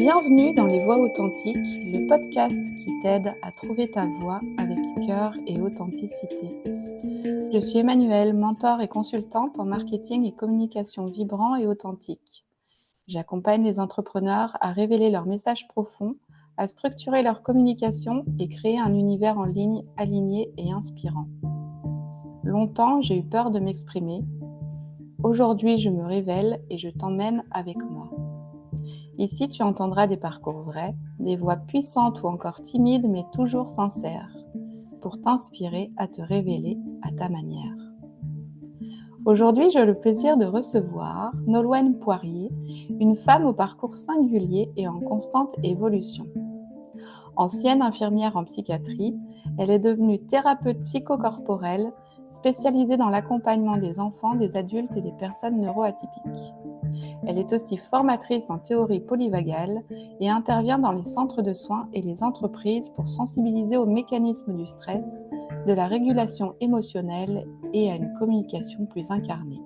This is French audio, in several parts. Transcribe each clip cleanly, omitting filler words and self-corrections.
Bienvenue dans Les Voix Authentiques, le podcast qui t'aide à trouver ta voix avec cœur et authenticité. Je suis Emmanuelle, mentor et consultante en marketing et communication vibrant et authentique. J'accompagne les entrepreneurs à révéler leurs messages profonds, à structurer leur communication et créer un univers en ligne aligné et inspirant. Longtemps, j'ai eu peur de m'exprimer. Aujourd'hui, je me révèle et je t'emmène avec moi. Ici, tu entendras des parcours vrais, des voix puissantes ou encore timides mais toujours sincères, pour t'inspirer à te révéler à ta manière. Aujourd'hui, j'ai le plaisir de recevoir Nolwenn Poirier, une femme au parcours singulier et en constante évolution. Ancienne infirmière en psychiatrie, elle est devenue thérapeute psychocorporelle, spécialisée dans l'accompagnement des enfants, des adultes et des personnes neuroatypiques. Elle est aussi formatrice en théorie polyvagale et intervient dans les centres de soins et les entreprises pour sensibiliser aux mécanismes du stress, de la régulation émotionnelle et à une communication plus incarnée.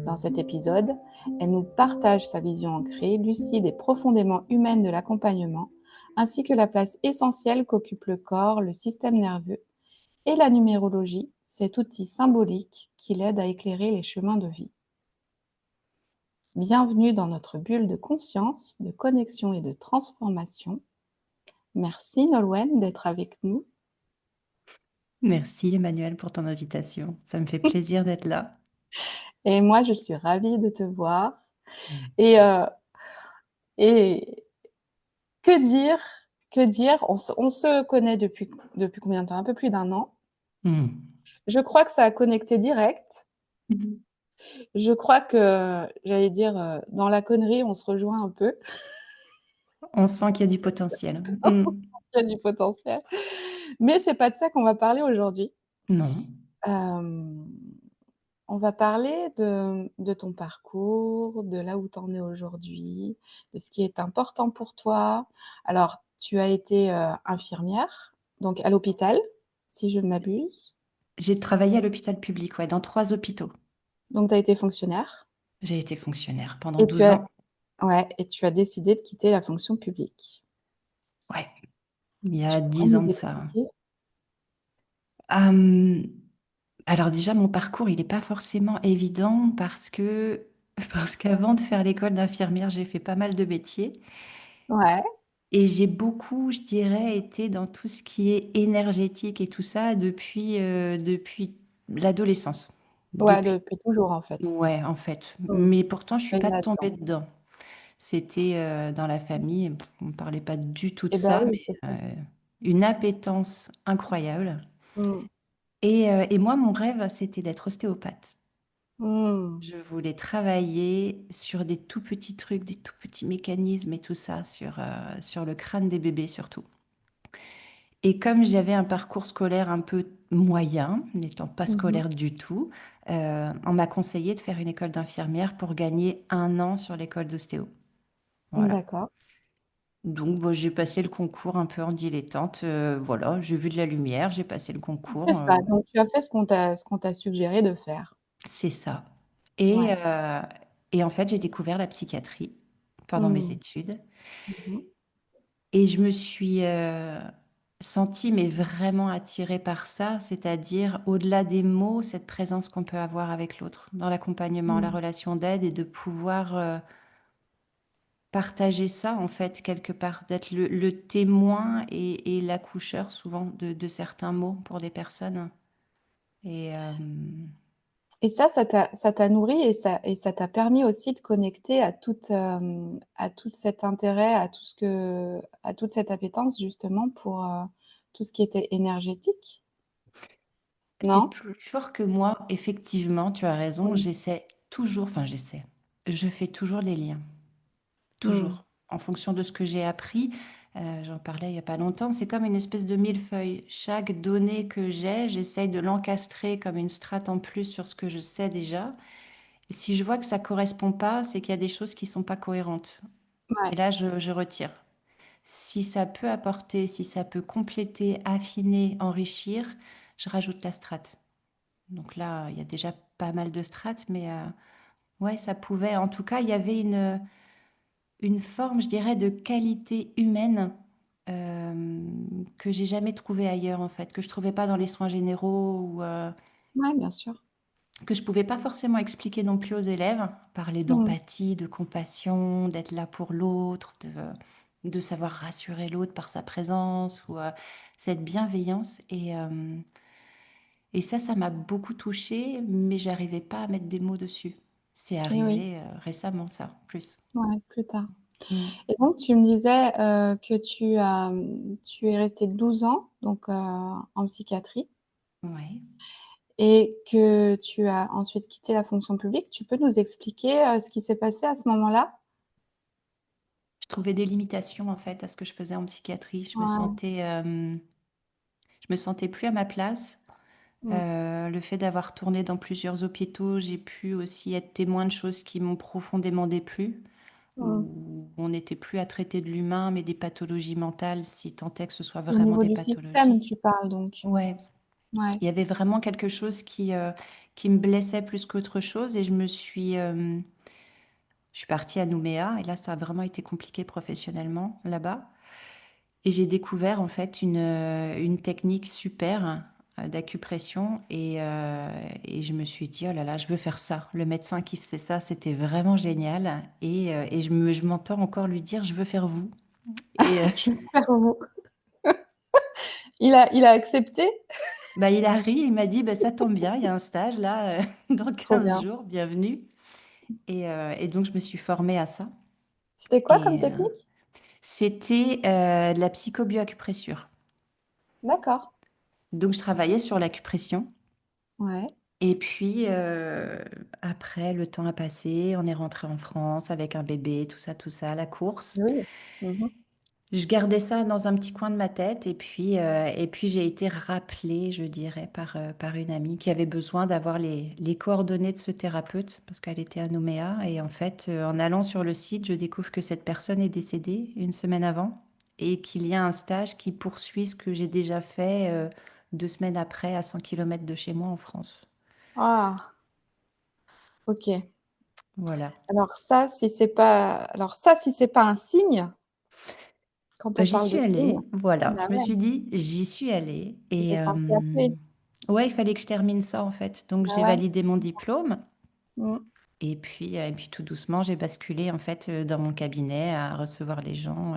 Dans cet épisode, elle nous partage sa vision ancrée, lucide et profondément humaine de l'accompagnement, ainsi que la place essentielle qu'occupe le corps, le système nerveux et la numérologie, cet outil symbolique qui l'aide à éclairer les chemins de vie. Bienvenue dans notre bulle de conscience, de connexion et de transformation. Merci Nolwenn d'être avec nous. Merci Emmanuel pour ton invitation. Ça me fait plaisir d'être là. Et moi, je suis ravie de te voir. Et, euh, et que dire, on se connaît depuis combien de temps? Un peu plus d'1 an. Je crois que ça a connecté direct. Je crois que, j'allais dire, dans la connerie, on se rejoint un peu. On sent qu'il y a du potentiel. Il y a du potentiel. Mais c'est pas de ça qu'on va parler aujourd'hui. Non. Euh, On va parler de ton parcours, de là où tu en es aujourd'hui, de ce qui est important pour toi. Alors, tu as été infirmière, donc à l'hôpital, si je ne m'abuse. J'ai travaillé à l'hôpital public, ouais, dans 3 hôpitaux. Donc, tu as été fonctionnaire J'ai été fonctionnaire pendant et 12 ans. et tu as décidé de quitter la fonction publique. Ouais, il y Tu a pourrais 10 ans nous de ça. expliquer? Hum, alors déjà, mon parcours, il n'est pas forcément évident parce qu'avant de faire l'école d'infirmière, j'ai fait pas mal de métiers. Ouais, Et j'ai beaucoup, je dirais, été dans tout ce qui est énergétique et tout ça depuis l'adolescence. ouais, Depuis, depuis toujours en fait. ouais, en fait. Mm. Mais pourtant, je suis Baigne pas tombée là-dedans. dedans. C'était dans la famille, on ne parlait pas du tout de Eh ben ça, oui, mais c'est ça. une appétence incroyable. Mm. Et moi, mon rêve, c'était d'être ostéopathe. Mm. Je voulais travailler sur des tout petits trucs, des tout petits mécanismes et tout ça, sur le crâne des bébés surtout. Et comme j'avais un parcours scolaire un peu moyen, n'étant pas Mhm. scolaire du tout, on m'a conseillé de faire une école d'infirmière pour gagner 1 an sur l'école d'ostéo. Voilà. D'accord. Donc, bon, j'ai passé le concours un peu en dilettante. Voilà, j'ai vu de la lumière, j'ai passé le C'est concours. ça. Donc, tu as fait ce qu'on t'a suggéré de faire. C'est ça. Et, Ouais. euh, et en fait, j'ai découvert la psychiatrie pendant mes Mmh. études. Mmh. Et je me suis sentie, mais vraiment attirée par ça, c'est-à-dire au-delà des mots, cette présence qu'on peut avoir avec l'autre dans l'accompagnement, la Mmh. relation d'aide et de pouvoir partager ça, en fait, quelque part, d'être le témoin et l'accoucheur souvent de certains mots pour des personnes. Et Et ça t'a nourri et ça t'a permis aussi de connecter à tout cet intérêt, à toute cette appétence justement pour, tout ce qui était énergétique, c'est non? plus fort que moi, effectivement, tu as raison, Mmh. j'essaie, je fais toujours les liens. Mmh. Toujours, en fonction de ce que j'ai appris. J'en parlais il n'y a pas longtemps. C'est comme une espèce de millefeuille. Chaque donnée que j'ai, j'essaye de l'encastrer comme une strate en plus sur ce que je sais déjà. Et si je vois que ça correspond pas, c'est qu'il y a des choses qui sont pas cohérentes. Et Ouais. là, je retire. Si ça peut apporter, si ça peut compléter, affiner, enrichir, je rajoute la strate. Donc là, il y a déjà pas mal de strates, mais ouais, ça pouvait. En tout cas, il y avait une forme, je dirais, de qualité humaine que j'ai jamais trouvée ailleurs, en fait, que je trouvais pas dans les soins généraux ou Ouais, bien sûr. que je pouvais pas forcément expliquer non plus aux élèves. Parler Mmh. d'empathie, de compassion, d'être là pour l'autre, de savoir rassurer l'autre par sa présence ou cette bienveillance. Et ça m'a beaucoup touchée, mais j'arrivais pas à mettre des mots dessus. C'est Et oui, arrivé récemment, ça, plus. ouais, plus tard. Mm. Et donc tu me disais, que tu es restée 12 ans donc, en psychiatrie Ouais. et que tu as ensuite quitté la fonction publique. Tu peux nous expliquer, ce qui s'est passé à ce moment-là? Je trouvais des limitations, en fait, à ce que je faisais en psychiatrie. Ouais. Je me sentais plus à ma place. Mmh. Le fait d'avoir tourné dans plusieurs hôpitaux, j'ai pu aussi être témoin de choses qui m'ont profondément déplu, Mmh. où on n'était plus à traiter de l'humain, mais des pathologies mentales, si tant est que ce soit Au vraiment niveau des du système, pathologies. tu parles donc? Ouais, Ouais. il y avait vraiment quelque chose qui me blessait plus qu'autre chose et je suis partie à Nouméa et là, ça a vraiment été compliqué professionnellement là-bas. Et j'ai découvert en fait une technique super d'acupression et je me suis dit, oh là là, je veux faire ça. Le médecin qui faisait ça, c'était vraiment génial. Et je m'entends encore lui dire, je veux faire vous. Et Je vais faire vous. Il a accepté? bah, il a ri, il m'a dit, bah, ça tombe bien, il y a un stage là, dans Trop 15 bien. jours, bienvenue. Et donc, je me suis formée à ça. C'était quoi comme Et technique? c'était de la psychobioacupressure. D'accord. Donc, je travaillais sur l'acupression. Ouais. Et puis, après, le temps a passé, on est rentré en France avec un bébé, tout ça, la course. Oui. Mmh. Je gardais ça dans un petit coin de ma tête et puis j'ai été rappelée, je dirais, par une amie qui avait besoin d'avoir les coordonnées de ce thérapeute parce qu'elle était à Nouméa. Et en fait, en allant sur le site, je découvre que cette personne est décédée une semaine avant et qu'il y a un stage qui poursuit ce que j'ai déjà fait 2 semaines après à 100 kilomètres de chez moi en France. Ah! OK. Voilà. Alors ça, si c'est pas un signe, quand Bah, on j'y parle suis de signe, allée, voilà. bah Je me ouais, suis dit, j'y suis allée tu et t'es sentie appelée. ouais, il fallait que je termine ça en fait. Donc Bah j'ai ouais. validé mon diplôme Mmh. et puis tout doucement, j'ai basculé en fait dans mon cabinet à recevoir les gens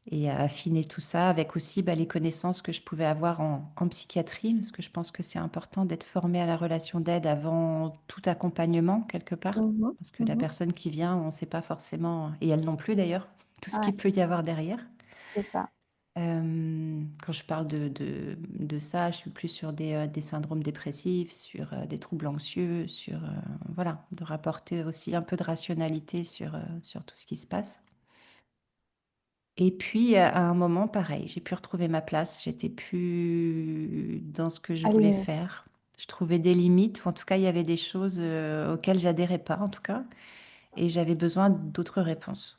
et à affiner tout ça avec aussi bah, les connaissances que je pouvais avoir en psychiatrie, parce que je pense que c'est important d'être formé à la relation d'aide avant tout accompagnement quelque part. Mmh mh. Parce que la Mmh. personne qui vient, on ne sait pas forcément, et elle non plus d'ailleurs, tout ce Ouais, qu'il peut y avoir derrière. c'est ça. Quand je parle de ça, je suis plus sur des syndromes dépressifs, sur des troubles anxieux, sur voilà, de rapporter aussi un peu de rationalité sur tout ce qui se passe. Et puis à un moment, pareil, j'ai pu retrouver ma place. J'étais plus dans ce que je voulais Aligné. faire. Je trouvais des limites, ou en tout cas, il y avait des choses auxquelles j'adhérais pas, en tout cas, et j'avais besoin d'autres réponses.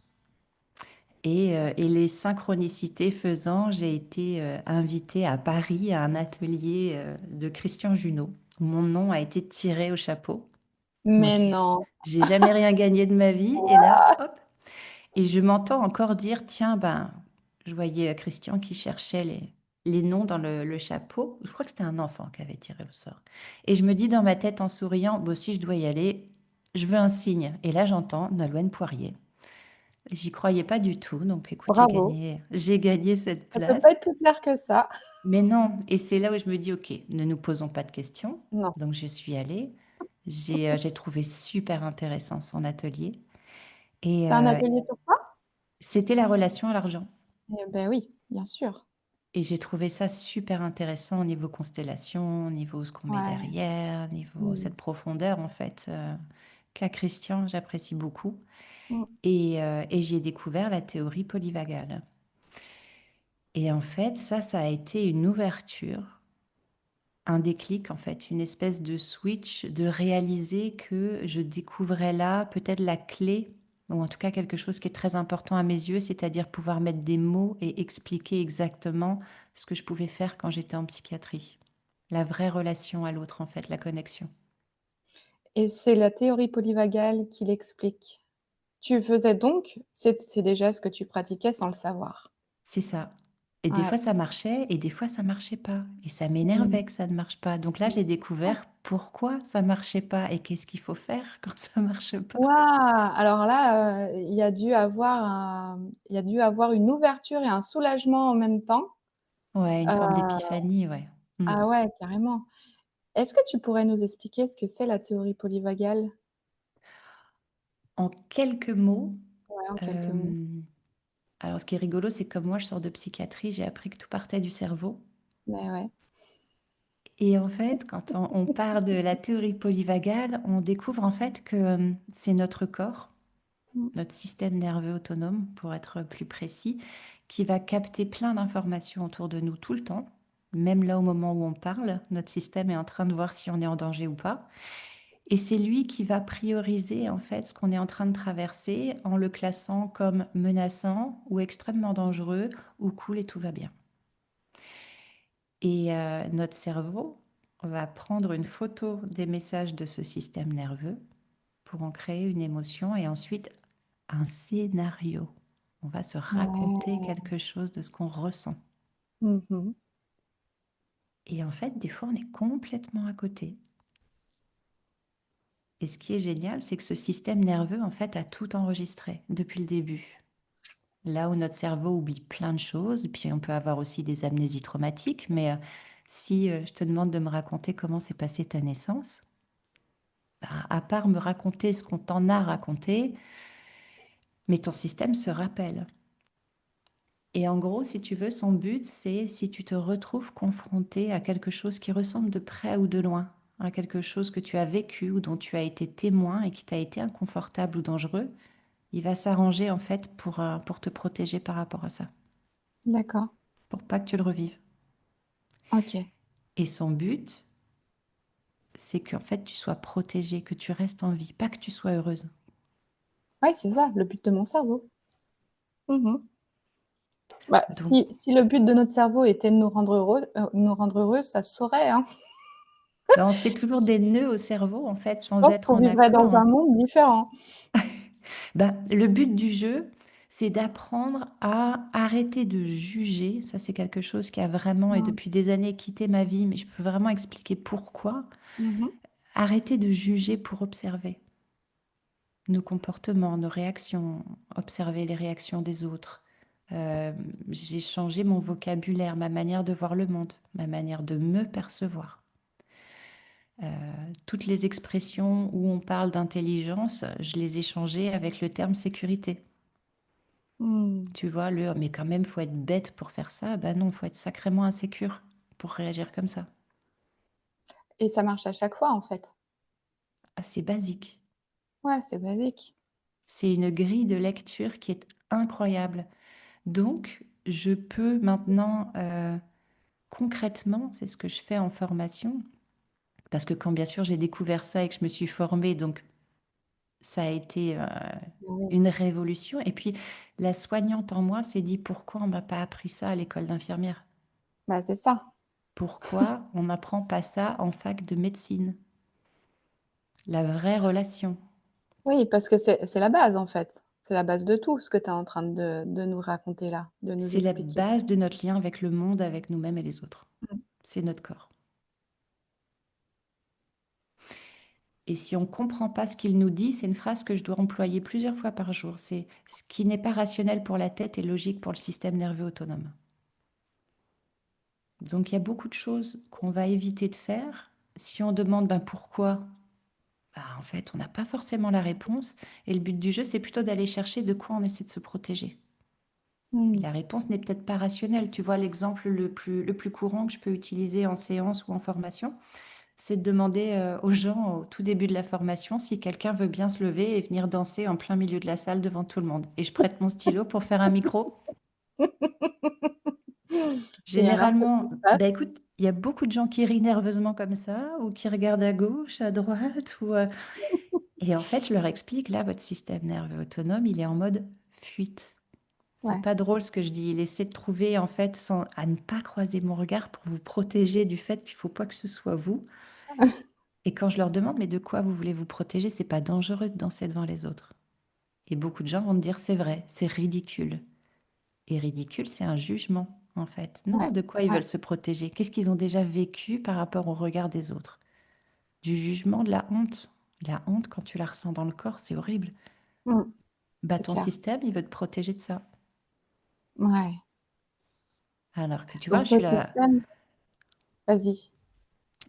Et les synchronicités faisant, j'ai été invitée à Paris à un atelier de Christian Junot, où mon nom a été tiré au chapeau. Moi, Mais non. j'ai jamais rien gagné de ma vie, et là, hop, et je m'entends encore dire, tiens, ben, je voyais Christian qui cherchait les noms dans le chapeau. Je crois que c'était un enfant qui avait tiré au sort. Et je me dis dans ma tête en souriant, bon, si je dois y aller, je veux un signe. Et là, j'entends Nolwenn Poirier. J'y croyais pas du tout, donc écoute, Bravo. j'ai gagné cette Ça peut pas place. être plus clair que ça. Mais non, et c'est là où je me dis, ok, ne nous posons pas de questions. Non. Donc je suis allée, j'ai trouvé super intéressant son atelier, et C'était un atelier sur quoi? c'était la relation à l'argent. Eh beh, oui, bien sûr. Et j'ai trouvé ça super intéressant au niveau constellation, au niveau ce qu'on met Ouais. derrière, au niveau Mmh. cette profondeur en fait qu'a Christian, j'apprécie beaucoup. Mmh. Et j'y ai découvert la théorie polyvagale. Et en fait, ça a été une ouverture, un déclic en fait, une espèce de switch de réaliser que je découvrais là peut-être la clé, ou en tout cas quelque chose qui est très important à mes yeux, c'est-à-dire pouvoir mettre des mots et expliquer exactement ce que je pouvais faire quand j'étais en psychiatrie. La vraie relation à l'autre en fait, la connexion. Et c'est la théorie polyvagale qui l'explique. tu faisais donc c'est des gestes que tu pratiquais sans le savoir? C'est ça. Et des Ouais. fois ça marchait et des fois ça marchait pas et ça Mmh. m'énervait que ça ne marche pas. Donc là, j'ai découvert pourquoi ça marchait pas et qu'est-ce qu'il faut faire quand ça marche pas. Waouh! Alors là, il y a dû avoir une ouverture et un soulagement en même temps. Ouais, une forme Heu, d'épiphanie, ouais. Mmh. ah ouais, carrément. Est-ce que tu pourrais nous expliquer ce que c'est la théorie polyvagale? En quelques mots, Ouais, en quelques mots. hem, alors ce qui est rigolo, c'est que comme moi je sors de psychiatrie, j'ai appris que tout partait du cerveau Mais ouais. et en fait, quand on part de la théorie polyvagale, on découvre en fait que, c'est notre corps, Mmh. notre système nerveux autonome, pour être plus précis, qui va capter plein d'informations autour de nous tout le temps. Même là, au moment où on parle, notre système est en train de voir si on est en danger ou pas. Et c'est lui qui va prioriser en fait ce qu'on est en train de traverser en le classant comme menaçant ou extrêmement dangereux ou cool et tout va bien. Et notre cerveau va prendre une photo des messages de ce système nerveux pour en créer une émotion et ensuite un scénario. On va se raconter Ouais. quelque chose de ce qu'on ressent. Mmh mh. Et en fait, des fois, on est complètement à côté. Et ce qui est génial, c'est que ce système nerveux, en fait, a tout enregistré depuis le début. Là où notre cerveau oublie plein de choses, et puis on peut avoir aussi des amnésies traumatiques, mais si je te demande de me raconter comment s'est passée ta naissance, bah, à part me raconter ce qu'on t'en a raconté, mais ton système se rappelle. Et en gros, si tu veux, son but, c'est si tu te retrouves confronté à quelque chose qui ressemble de près ou de loin, à quelque chose que tu as vécu ou dont tu as été témoin et qui t'a été inconfortable ou dangereux, il va s'arranger en fait pour te protéger par rapport à ça, D'accord. pour pas que tu le revives. OK. Et son but, c'est qu'en fait tu sois protégée, que tu restes en vie, pas que tu sois heureuse. Ouais, c'est ça, le but de mon cerveau. Mmh mh. Bah, Donc, si le but de notre cerveau était de nous rendre heureux, ça se saurait, hein. ben, on se fait toujours des nœuds au cerveau en fait Je sans pense être qu'on en vivrait accord, dans un hein. monde différent. Ben, le but du jeu, c'est d'apprendre à arrêter de juger. Ça, c'est quelque chose qui a vraiment, et Mmh. depuis des années, quitté ma vie, mais je peux vraiment expliquer pourquoi. Mmh mh. Arrêter de juger pour observer nos comportements, nos réactions, observer les réactions des autres. Euh, j'ai changé mon vocabulaire, ma manière de voir le monde, ma manière de me percevoir. Toutes les expressions où on parle d'intelligence, je les ai changées avec le terme sécurité. Mmh. Tu vois, mais quand même, faut être bête pour faire ça. Ben non, faut être sacrément insécure pour réagir comme ça. Et ça marche à chaque fois, en fait. Ah, c'est basique. Ouais, c'est basique. C'est une grille de lecture qui est incroyable. Donc, je peux maintenant, concrètement, c'est ce que je fais en formation, parce que quand bien sûr j'ai découvert ça et que je me suis formée, donc ça a été Bah oui. une révolution. Et puis, la soignante en moi s'est dit, pourquoi on m'a pas appris ça à l'école d'infirmière? Bah, c'est ça. Pourquoi on n'apprend pas ça en fac de médecine? La vraie relation. Oui, parce que c'est la base, en fait. C'est la base de tout ce que tu es en train de nous raconter là, de nous C'est la expliquer. base de notre lien avec le monde, avec nous-mêmes et les autres. Mmh. C'est notre corps. Et si on ne comprend pas ce qu'il nous dit, c'est une phrase que je dois employer plusieurs fois par jour. C'est ce qui n'est pas rationnel pour la tête est logique pour le système nerveux autonome. Donc il y a beaucoup de choses qu'on va éviter de faire. Si on demande ben, pourquoi, ben, en fait, on n'a pas forcément la réponse. Et le but du jeu, c'est plutôt d'aller chercher de quoi on essaie de se protéger. Et Mmh. la réponse n'est peut-être pas rationnelle. Tu vois, l'exemple le plus courant que je peux utiliser en séance ou en formation, c'est de demander aux gens au tout début de la formation si quelqu'un veut bien se lever et venir danser en plein milieu de la salle devant tout le monde. Et je prête mon stylo pour faire un micro. Et alors, qu'est-ce Généralement, qui se bah passe? écoute, il y a beaucoup de gens qui rient nerveusement comme ça, ou qui regardent à gauche, à droite, et en fait, je leur explique, là, votre système nerveux autonome, il est en mode fuite. C'est Ouais. pas drôle ce que je dis. Il essaie de trouver, en fait, à ne pas croiser mon regard pour vous protéger du fait qu'il faut pas que ce soit vous. Et quand je leur demande, mais de quoi vous voulez vous protéger, c'est pas dangereux de danser devant les autres. Et beaucoup de gens vont me dire c'est vrai, c'est ridicule. Et ridicule, c'est un jugement, en fait. Non, Ouais, de quoi ils ouais. veulent se protéger? Qu'est-ce qu'ils ont déjà vécu par rapport au regard des autres? Du jugement, de la honte. La honte, quand tu la ressens dans le corps, c'est horrible. Mm, Bah, c'est ton clair. système, il veut te protéger de ça. Ouais. Alors que tu vois, Donc, je suis notre la, système, vas-y,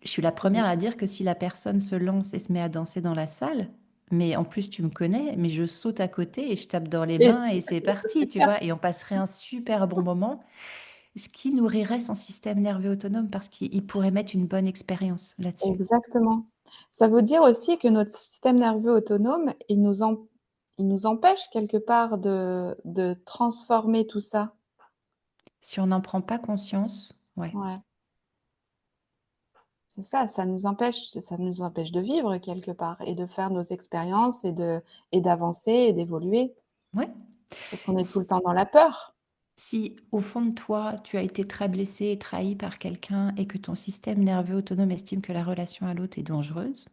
je suis la première excuse-moi. à dire que si la personne se lance et se met à danser dans la salle, mais en plus tu me connais, mais je saute à côté et je tape dans les Et mains et c'est parti, c'est tu clair. vois, et on passerait un super bon moment, ce qui nourrirait son système nerveux autonome parce qu'il pourrait mettre une bonne expérience là-dessus. Exactement. Ça veut dire aussi que notre système nerveux autonome, il nous empêche quelque part de transformer tout ça. Si on n'en prend pas conscience, ouais, Ouais, c'est ça, ça nous empêche de vivre quelque part et de faire nos expériences et d'avancer et d'évoluer ouais. parce qu'on est tout Si, le temps dans la peur. si au fond de toi, tu as été très blessé et trahi par quelqu'un et que ton système nerveux autonome estime que la relation à l'autre est dangereuse,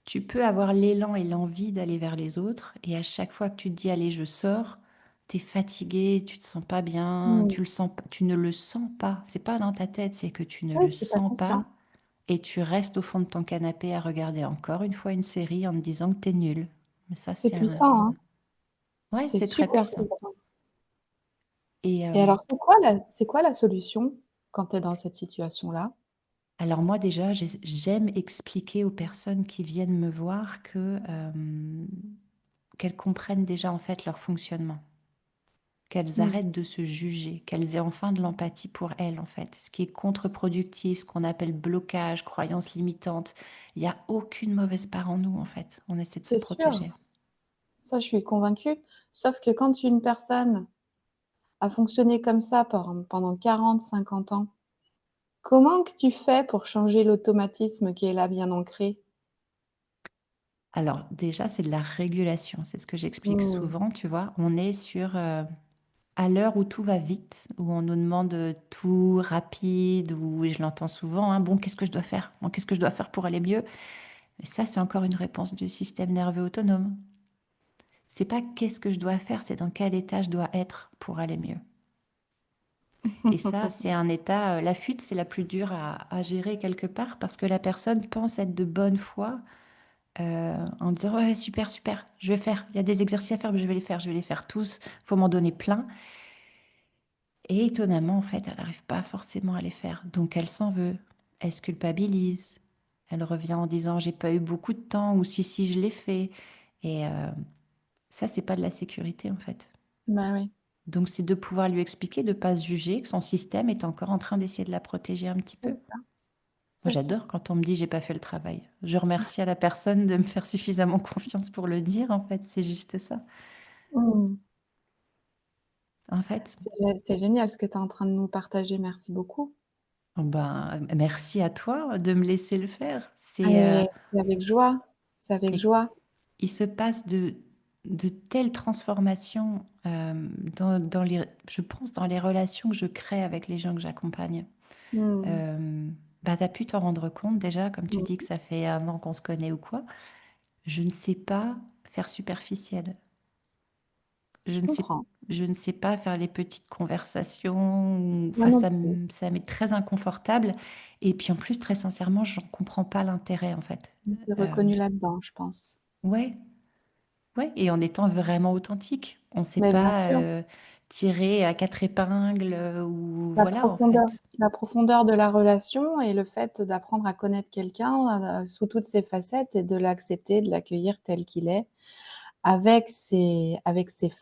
tu peux avoir l'élan et l'envie d'aller vers les autres et à chaque fois que tu te dis: «Allez, je sors», tu es fatigué, tu te sens pas bien, Mmh. tu le sens p tu ne le sens pas. C'est pas dans ta tête, c'est que tu ne Oui, le tu pas sens conscient. pas et tu restes au fond de ton canapé à regarder encore une fois une série en te disant que tu es nul. Mais ça, C'est c'est un puissant, hein? ouais, C'est c'est très super puissant puissant. et Et alors c'est quoi la solution quand tu es dans cette situation-là? alors moi déjà, j'aime expliquer aux personnes qui viennent me voir que, qu'elles comprennent déjà en fait leur fonctionnement. Qu'elles Mmh. arrêtent de se juger, qu'elles aient enfin de l'empathie pour elles, en fait. Ce qui est contre-productif, ce qu'on appelle blocage, croyance limitante. Il y a aucune mauvaise part en nous, en fait. On essaie de se C'est sûr, protéger. ça je suis convaincue. Sauf que quand une personne a fonctionné comme ça pendant 40, 50 ans, comment que tu fais pour changer l'automatisme qui est là bien ancré? Alors, déjà, c'est de la régulation. C'est ce que j'explique Mmh. souvent, tu vois. On est sur, à l'heure où tout va vite, où on nous demande tout rapide, où, et je l'entends souvent, hein, bon, qu'est-ce que je dois faire? Bon, qu'est-ce que je dois faire pour aller mieux? Mais ça, c'est encore une réponse du système nerveux autonome. C'est pas qu'est-ce que je dois faire, c'est dans quel état je dois être pour aller mieux. Et ça, c'est un état, la fuite, c'est la plus dure à gérer quelque part parce que la personne pense être de bonne foi, en disant: «Ouais, super, super, je vais faire. Il y a des exercices à faire, mais je vais les faire tous. Faut m'en donner plein» et étonnamment, en fait, elle n'arrive pas forcément à les faire. Donc elle s'en veut, elle se culpabilise, elle revient en disant: «J'ai pas eu beaucoup de temps» ou «Si, si, je l'ai fait» et ça, c'est pas de la sécurité, en fait. Bah oui, Donc c'est de pouvoir lui expliquer, de pas se juger, que son système est encore en train d'essayer de la protéger un petit peu. c'est ça, Moi, c'est ça. j'adore quand on me dit: «J'ai pas fait le travail». Je remercie à la personne de me faire suffisamment confiance pour le dire, en fait, c'est juste ça. Mmh. En fait, C'est génial ce que tu es en train de nous partager, merci beaucoup. ben, merci à toi de me laisser le faire. Et c'est avec joie, c'est avec Et joie. il se passe de telles transformations, dans les je pense dans les relations que je crée avec les gens que j'accompagne. Mmh. Bah, tu as pu t'en rendre compte déjà, comme tu dis que Mmh. ça fait 1 an qu'on se connaît ou quoi. Je ne sais pas faire superficiel. Je Je ne sais comprends. je ne sais pas faire les petites conversations, Moi enfin non plus. ça m'est très inconfortable et puis en plus très sincèrement, j'en comprends pas l'intérêt en fait. On s'est Hem, reconnus là-dedans, je pense. ouais, ouais et en étant vraiment authentique. On ne s'est Mais bien pas, sûr, tiré à 4 épingles, ou voilà en fait. la profondeur de la relation et le fait d'apprendre à connaître quelqu'un, sous toutes ses facettes et de l'accepter, de l'accueillir tel qu'il est, avec ses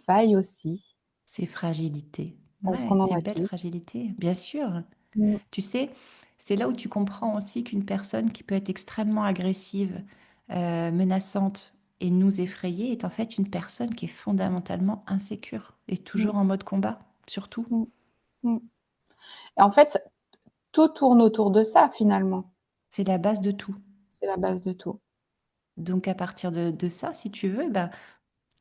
failles aussi, Ces fragilités. parce Ouais, qu'on en ces a belles tous. fragilités, bien sûr. Mmh. Tu sais, c'est là où tu comprends aussi qu'une personne qui peut être extrêmement agressive, menaçante et nous effrayer est en fait une personne qui est fondamentalement insécure et Mmh. toujours en mode combat, surtout. Mmh. Mmh. Et en fait, tout tourne autour de ça finalement. C'est la base de tout. C'est la base de tout. Donc à partir de ça, si tu veux, bah,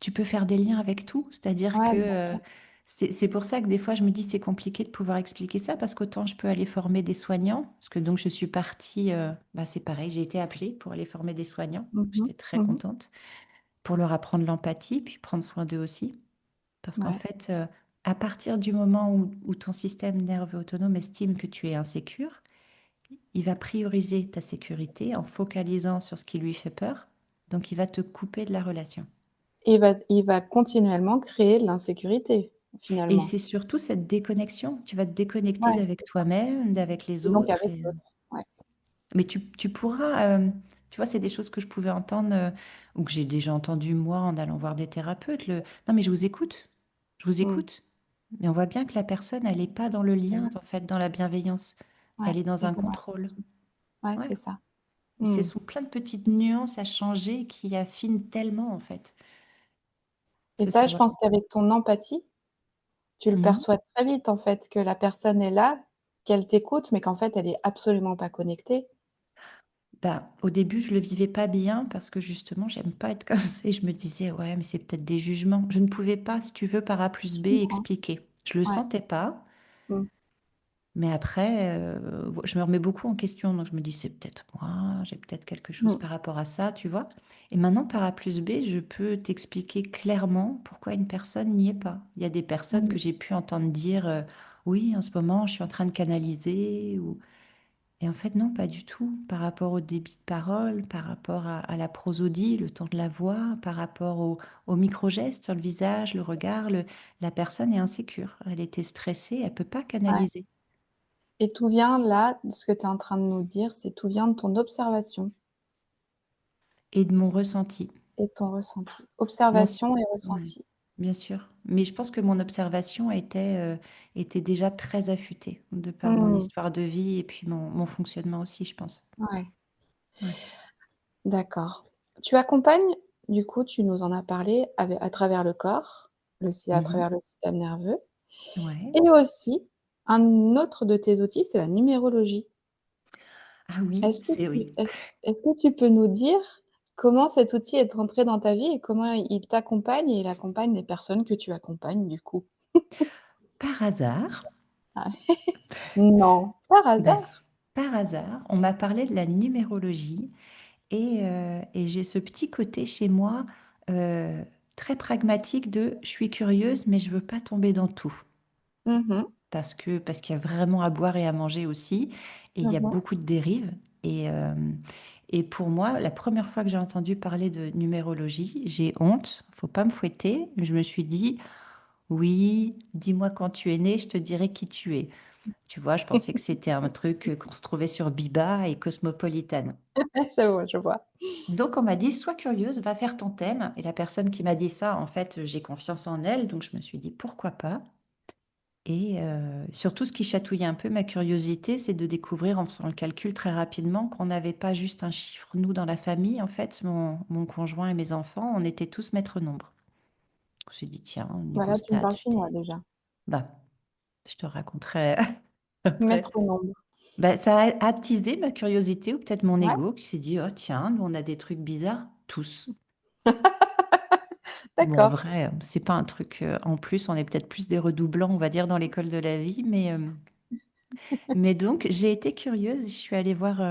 tu peux faire des liens avec tout. C'est-à-dire Ouais, que, bien sûr. c'est pour ça que des fois je me dis: «C'est compliqué de pouvoir expliquer ça» parce qu'autant je peux aller former des soignants, parce que donc je suis partie, bah, c'est pareil, j'ai été appelée pour aller former des soignants. Mmh mh. J'étais très Mmh mh. contente. pour leur apprendre l'empathie, puis prendre soin d'eux aussi. Parce qu'en Ouais. fait, à partir du moment où ton système nerveux autonome estime que tu es insécure, il va prioriser ta sécurité en focalisant sur ce qui lui fait peur. Donc, il va te couper de la relation. Il va continuellement créer de l'insécurité, Et finalement. c'est surtout cette déconnexion. Tu vas te déconnecter Ouais, d'avec toi-même, d'avec les et donc autres. avec l'autre. Ouais. Mais tu pourras, tu vois, c'est des choses que je pouvais entendre ou que j'ai déjà entendu moi en allant voir des thérapeutes. Non, mais je vous écoute. Je vous Mmh. écoute. Mais on voit bien que la personne, elle n'est pas dans le lien, Mmh. en fait, dans la bienveillance. Ouais, Elle est dans et un dans la contrôle. relation. Ouais, Ouais. c'est ça. Ce Mmh. sont plein de petites nuances à changer qui affinent tellement, en fait, Et ce ça, je savoir. pense qu'avec ton empathie, tu le Mhm. perçois très vite, en fait, que la personne est là, qu'elle t'écoute, mais qu'en fait, elle est absolument pas connectée. Bah, au début, je le vivais pas bien parce que justement, j'aime pas être comme ça. Et je me disais, ouais, mais c'est peut-être des jugements. Je ne pouvais pas, si tu veux, par A plus Je B, comprends. expliquer. Je le Ouais. sentais pas. Mmh. Mais après, je me remets beaucoup en question. Donc, je me dis, c'est peut-être moi, j'ai peut-être quelque chose Mmh. par rapport à ça, tu vois. Et maintenant, par A plus B, je peux t'expliquer clairement pourquoi une personne n'y est pas. Il y a des personnes Mmh. que j'ai pu entendre dire, oui, en ce moment, je suis en train de canaliser. Et en fait, non, pas du tout. Par rapport au débit de parole, par rapport à la prosodie, le ton de la voix, par rapport au micro-gestes sur le visage, le regard, la personne est insécure. Elle était stressée, elle peut pas Ouais, canaliser. et tout vient là, ce que tu es en train de nous dire, c'est tout vient de ton observation Et de mon ressenti. et de ton ressenti. Mon, Observation et ouais, ressenti. bien sûr. Mais je pense que mon observation était déjà très affûtée de par mon Mmh. histoire de vie et puis mon fonctionnement aussi, je pense. Ouais, Ouais. d'accord. Tu accompagnes, du coup, tu nous en as parlé à travers le corps, à Mhm. travers le système nerveux, Ouais. et aussi un autre de tes outils, c'est la numérologie. Ah oui, Est-ce que c'est tu oui. est-ce que tu peux nous dire comment cet outil est entré dans ta vie et comment il t'accompagne et il accompagne les personnes que tu accompagnes, du coup? Par hasard. Ah, non, par Ben, hasard? par hasard, on m'a parlé de la numérologie et j'ai ce petit côté chez moi euh, très pragmatique de je suis curieuse mais je veux pas tomber dans tout Mmh. parce qu'il y a vraiment à boire et à manger aussi et il y a Mmh. beaucoup de dérives et pour moi la première fois que j'ai entendu parler de numérologie j'ai honte, faut pas me fouetter, je me suis dit oui, dis-moi quand tu es né, je te dirai qui tu es. Tu vois, je pensais que c'était un truc qu'on se trouvait sur Biba et Cosmopolitan. C'est bon, je vois. Donc on m'a dit, sois curieuse, va faire ton thème. Et la personne qui m'a dit ça, en fait, j'ai confiance en elle, donc je me suis dit, pourquoi pas? Et surtout, ce qui chatouillait un peu ma curiosité, c'est de découvrir en faisant le calcul très rapidement qu'on n'avait pas juste un chiffre. Nous, dans la famille, en fait, mon conjoint et mes enfants, on était tous maîtres nombres. Je me suis dit, tiens, au niveau Voilà, tu me stats, parles chinois déjà. bah, je te raconterai après. Mettre au nombre. Bah, ça a attisé ma curiosité ou peut-être mon Ouais, ego qui s'est dit, oh tiens, nous on a des trucs bizarres, tous. Bon, en d'accord. vrai, c'est pas un truc en plus, on est peut-être plus des redoublants, on va dire, dans l'école de la vie, mais donc j'ai été curieuse, je suis allée voir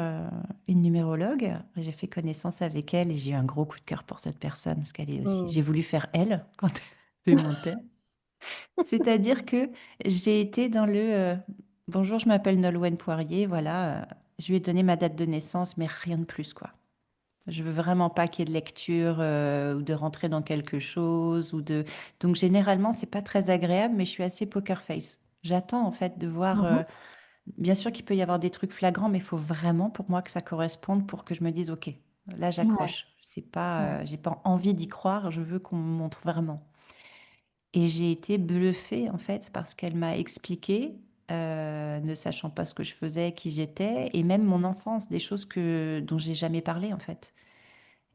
une numérologue, j'ai fait connaissance avec elle et j'ai eu un gros coup de cœur pour cette personne parce qu'elle est aussi, Mmh. j'ai voulu faire elle quand elle fait mon thème. C'est-à-dire que j'ai été dans le bonjour, je m'appelle Nolwenn Poirier, voilà, je lui ai donné ma date de naissance, mais rien de plus, quoi. Je veux vraiment pas qu'il y ait de lecture ou de rentrer dans quelque chose ou de. Donc généralement, c'est pas très agréable, mais je suis assez poker face. J'attends en fait de voir. Mmh mh. Bien sûr qu'il peut y avoir des trucs flagrants, mais il faut vraiment pour moi que ça corresponde pour que je me dise, ok, là Ouais, j'accroche. C'est pas, ouais. j'ai pas envie d'y croire. Je veux qu'on me montre vraiment. Et j'ai été bluffée en fait parce qu'elle m'a expliqué, ne sachant pas ce que je faisais, qui j'étais, et même mon enfance, des choses dont j'ai jamais parlé en fait.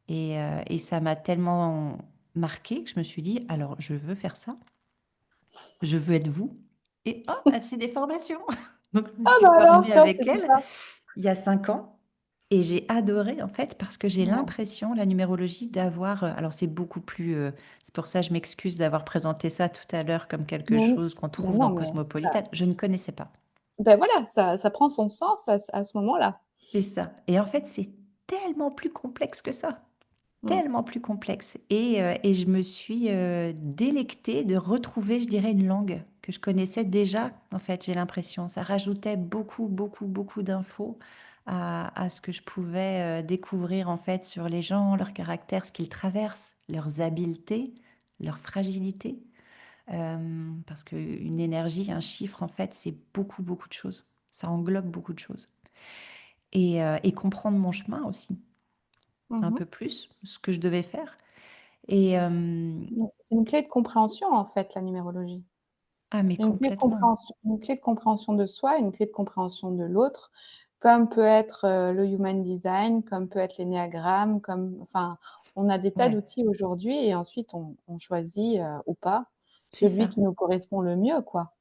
Et ça m'a tellement marqué que je me suis dit, alors je veux faire ça, je veux être vous. Et hop, elle fait des formations. Donc je me Ah suis bah alors, formée tiens, avec c'était elle ça. il y a 5 ans. Et j'ai adoré en fait parce que j'ai Ouais. l'impression, la numérologie, d'avoir... alors c'est beaucoup plus... c'est pour ça que je m'excuse d'avoir présenté ça tout à l'heure comme quelque Mais chose qu'on mais trouve dans non, mais ça Cosmopolitan. Je ne connaissais pas. voilà, ça prend son sens à ce moment-là. C'est ça. Et en fait, c'est tellement plus complexe que ça. Mm. tellement plus complexe. Et je me suis délectée de retrouver, je dirais, une langue que je connaissais déjà, en fait, j'ai l'impression. Ça rajoutait beaucoup, beaucoup, beaucoup d'infos à ce que je pouvais découvrir, en fait, sur les gens, leur caractère, ce qu'ils traversent, leurs habiletés, leurs fragilités. Parce qu'une énergie, un chiffre, en fait, c'est beaucoup, beaucoup de choses. Ça englobe beaucoup de choses. Et comprendre mon chemin aussi, un Mhm. peu plus, ce que je devais faire. Et C'est une clé de compréhension, en fait, la numérologie. ah, mais complètement. Une clé de compréhension de soi, une clé de compréhension de l'autre, comme peut être le Human Design, comme peut être l'énéagramme, enfin, on a des tas Ouais, d'outils aujourd'hui et ensuite on choisit ou pas c'est celui ça. qui nous correspond le mieux, quoi.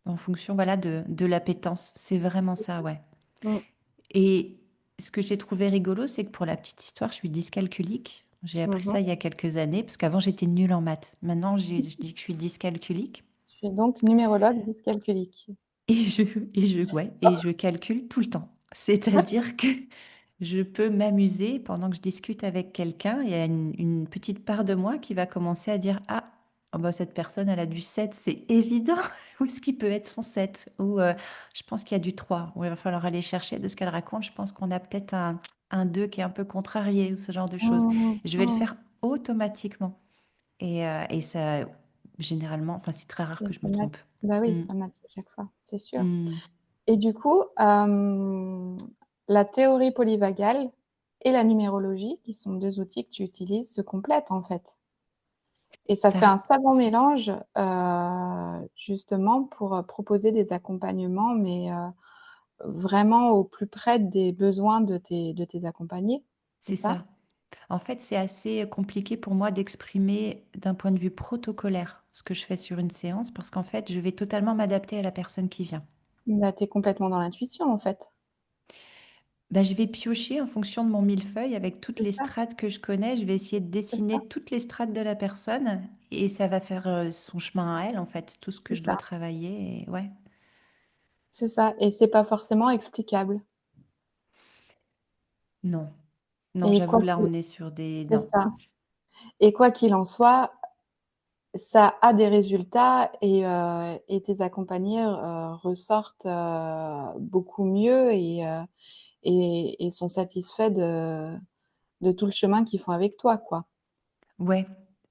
En fonction, voilà, de l'appétence. C'est vraiment ça, ouais. Mm. Et ce que j'ai trouvé rigolo, c'est que pour la petite histoire, je suis dyscalculique. J'ai appris Mhm. ça il y a quelques années, parce qu'avant, j'étais nulle en maths. Maintenant, je dis que je suis dyscalculique. Je suis donc numérologue dyscalculique. Et je calcule tout le temps. C'est-à-dire que je peux m'amuser pendant que je discute avec quelqu'un. Il y a une petite part de moi qui va commencer à dire, ah, oh bah, cette personne, elle a du 7, c'est évident. Où est-ce qu'il peut être son 7? Ou je pense qu'il y a du 3. Où il va falloir aller chercher de ce qu'elle raconte. Je pense qu'on a peut-être un 2 qui est un peu contrarié ou ce genre de choses. Mm, Je vais le mm. faire automatiquement. Et ça, généralement, enfin, c'est très rare Et que je ça me trompe. match. Bah oui, Mm. ça match à chaque fois, c'est sûr. Mm. Et du coup, la théorie polyvagale et la numérologie, qui sont 2 outils que tu utilises, se complètent, en fait. Et ça fait Ça, un savant mélange, justement pour, proposer des accompagnements, mais, vraiment au plus près des besoins de tes accompagnés, c'est c'est ça? ça. En fait, c'est assez compliqué pour moi d'exprimer d'un point de vue protocolaire ce que je fais sur une séance parce qu'en fait, je vais totalement m'adapter à la personne qui vient. Bah, tu es complètement dans l'intuition, en fait. Ben, je vais piocher en fonction de mon millefeuille avec toutes C'est les ça, strates que je connais. Je vais essayer de c'est ça, dessiner toutes les strates de la personne et ça va faire son chemin à elle, en fait, tout ce que c'est je dois ça, travailler. Et ouais, c'est ça et c'est pas forcément explicable non, non, et j'avoue, là, on est sur des... c'est Non, ça et quoi qu'il en soit, ça a des résultats et tes accompagnés, ressortent, beaucoup mieux et sont satisfaits de tout le chemin qu'ils font avec toi, quoi. ouais.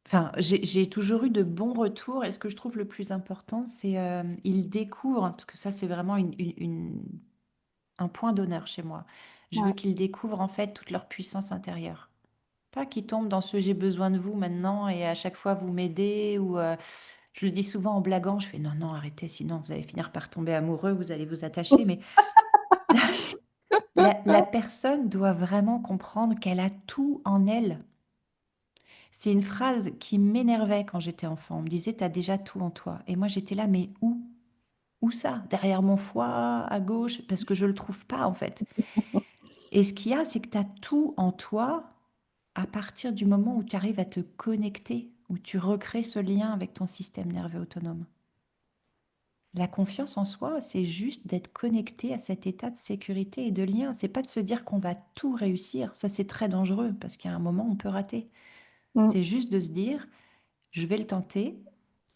Enfin, j'ai toujours eu de bons retours et ce que je trouve le plus important, c'est ils découvrent, parce que ça, c'est vraiment un point d'honneur chez moi. Je veux Ouais. qu'ils découvrent en fait toute leur puissance intérieure. Pas qu'ils tombent dans ce j'ai besoin de vous maintenant et à chaque fois vous m'aidez ou je le dis souvent en blaguant, je fais non, non, arrêtez, sinon vous allez finir par tomber amoureux, vous allez vous attacher. Mais la personne doit vraiment comprendre qu'elle a tout en elle. C'est une phrase qui m'énervait quand j'étais enfant. On me disait, t'as déjà tout en toi. Et moi j'étais là, mais où? Où ça? Derrière mon foie, à gauche? Parce que je le trouve pas en fait. Et ce qu'il y a, c'est que tu as tout en toi à partir du moment où tu arrives à te connecter, où tu recrées ce lien avec ton système nerveux autonome. La confiance en soi, c'est juste d'être connecté à cet état de sécurité et de lien. C'est pas de se dire qu'on va tout réussir. Ça, c'est très dangereux parce qu'il y a un moment, on peut rater. Mmh. C'est juste de se dire, je vais le tenter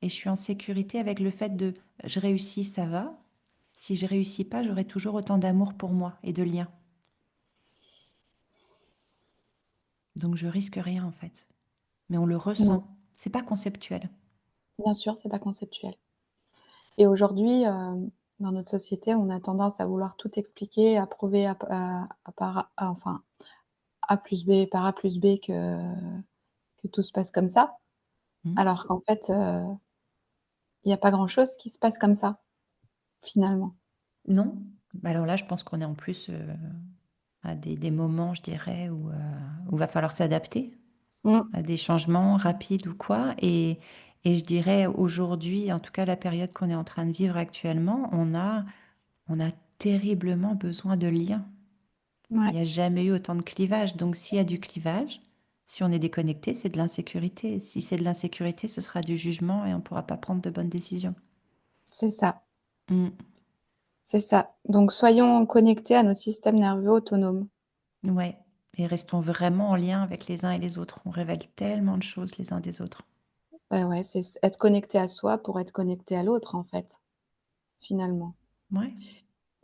et je suis en sécurité avec le fait de je réussis, ça va. Si je réussis pas, j'aurai toujours autant d'amour pour moi et de lien. Donc je risque rien en fait. Mais on le Mmh. ressent. C'est pas conceptuel. Bien sûr, c'est pas conceptuel et aujourd'hui, dans notre société, on a tendance à vouloir tout expliquer, à prouver à par A enfin, A plus B par A plus B que tout se passe comme ça, Hmm. alors qu'en fait, il y a pas grand chose qui se passe comme ça, finalement. Non? Bah alors là, je pense qu'on est en plus à des moments, je dirais, où va falloir s'adapter Mmh. à des changements rapides ou quoi. Et je dirais aujourd'hui, en tout cas la période qu'on est en train de vivre actuellement, on a terriblement besoin de liens. Il Ouais, n'y a jamais eu autant de clivage. Donc s'il y a du clivage, si on est déconnecté, c'est de l'insécurité. Si c'est de l'insécurité, ce sera du jugement et on ne pourra pas prendre de bonnes décisions. c'est ça, Mm. c'est ça. Donc soyons connectés à notre système nerveux autonome. Ouais. et restons vraiment en lien avec les uns et les autres. On révèle tellement de choses les uns des autres. Ouais, c'est être connecté à soi pour être connecté à l'autre, en fait, finalement. Ouais.